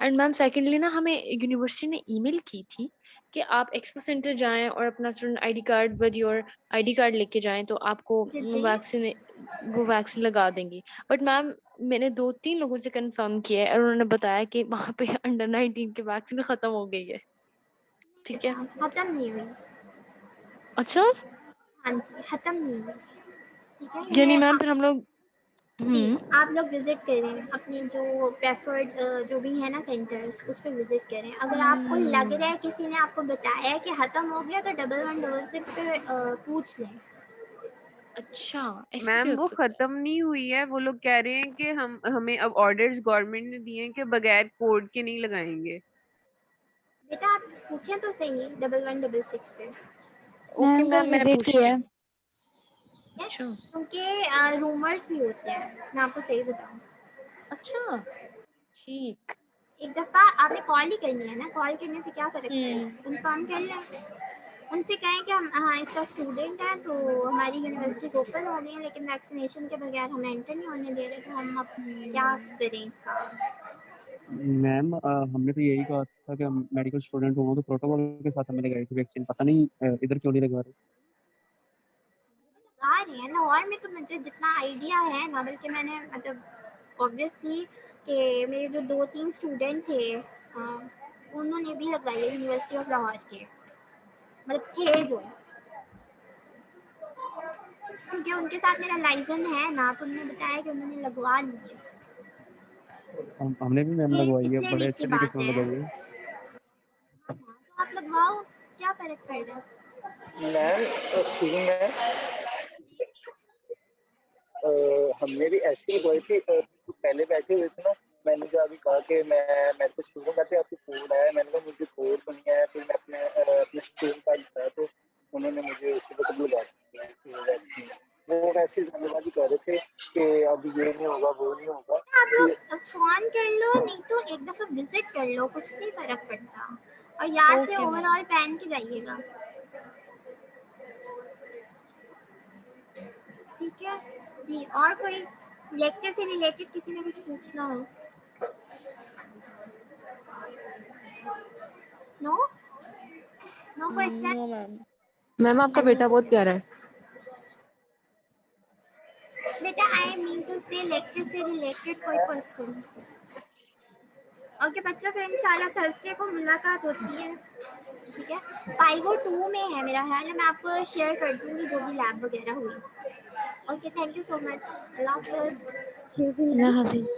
एंड मैम सेकेंडली ना हमें यूनिवर्सिटी ने ईमेल की थी कि आप एक्सपो सेंटर जाएं और अपना student ID card with your ID card लेके जाएं तो आपको वैक्सीन लगा देंगी। बट मैम मैंने 2-3 लोगों से कंफर्म किया है और उन्होंने बताया कि वहाँ पे अंडर 19 की वैक्सीन खत्म हो गई है, ठीक है। खत्म नहीं हुई। अच्छा हाँ जी खत्म नहीं हुई, ठीक है। यानी मैम फिर हम लोग आप लोग विजिट करें अपने जो प्रेफर्ड जो भी है ना सेंटर्स, उस पर विजिट करें। अगर आपको लग रहा है किसी ने आपको बताया है कि खत्म हो गया तो 1166 पे पूछ लें। अच्छा मैम वो खत्म नहीं हुई है, वो लोग कह रहे हैं कि हमें अब ऑर्डर्स गवर्नमेंट ने दिए हैं कि बगैर कोड के नहीं लगाएंगे। बेटा आप पूछें तो सही 1166 पे। ओके मैम मैं पूछती हूँ। क्योंकि रूमर्स भी होते हैं, मैं आपको सही बताऊँ। अच्छा ठीक। एक दफा आपने कॉल ही करनी है ना, कॉल करने से क्या फर्क पड़ेगा, इन्फॉर्म कर लें। उनसे कहें कि हम हाँ इसका स्टूडेंट है तो हमारी यूनिवर्सिटी ओपन हो गई है लेकिन वैक्सीनेशन के बगैर हमें एंटर नहीं होने दे रहे, तो हम अब क्या करें इसका। मैम हमने तो यही कहा था कि हम मेडिकल स्टूडेंट हों तो प्रोटोकॉल के साथ हमें लगाई थी वैक्सीन, पता नहीं इधर क्यों नहीं लगा रहे। लगा रही है लाहौर में, तो मुझे जितना आइडिया है ना, बल्कि मैंने मतलब ऑब्वियसली कि मेरे जो 2-3 स्टूडेंट थे उन्होंने भी लगवाई है यूनिवर्सिटी ऑफ लाहौर के, मतलब थे जो, क्योंकि उनके साथ मेरा लाइसेंस है ना, तो उन्होंने बताया कि उन्होंने लगवा ली है। हमने भी मैम लगवाई है, बड़े अच्छे तरीके से लगवाई है। तो आप लगवाओ, क्या फर्क पड़ रहा है। मैम शुरू में हमने भी ऐसे ही लगवाई थी, पहले बैठे हुए थे ना, मैंने जो अभी कहा कि मैं मेडिकल स्टूडेंट कहते आपको कोड आया, मैंने कहा मुझे कोड तो नहीं आया, फिर मैं अपने स्टूडेंट कार्ड दिखाया तो उन्होंने मुझे उसके बाद बुला दिया वैक्सीन। वो वैसे धन्यवाद कर रहे थे कि अब ये नहीं होगा वो नहीं होगा। आप लोग फोन कर लो, नहीं तो एक दफा विजिट कर लो, कुछ नहीं फर्क पड़ता। और याद से ओवरऑल पहन के जाइएगा, ठीक है जी। और कोई लेक्चर से रिलेटेड किसी ने कुछ पूछना हो? No no question. मैम आपका बेटा बहुत प्यारा है। बेटा आई मीन टू से लेक्चर से रिलेटेड कोई क्वेश्चन। ओके बच्चों, फिर इंशाल्लाह थर्सडे को मुलाकात होती है, ठीक है। 502 में है मेरा ख्याल है, मैं आपको शेयर कर दूंगी जो भी लैब वगैरह हुई। Okay thank you so much, अल्लाह हाफिज़। अल्लाह हाफिज़।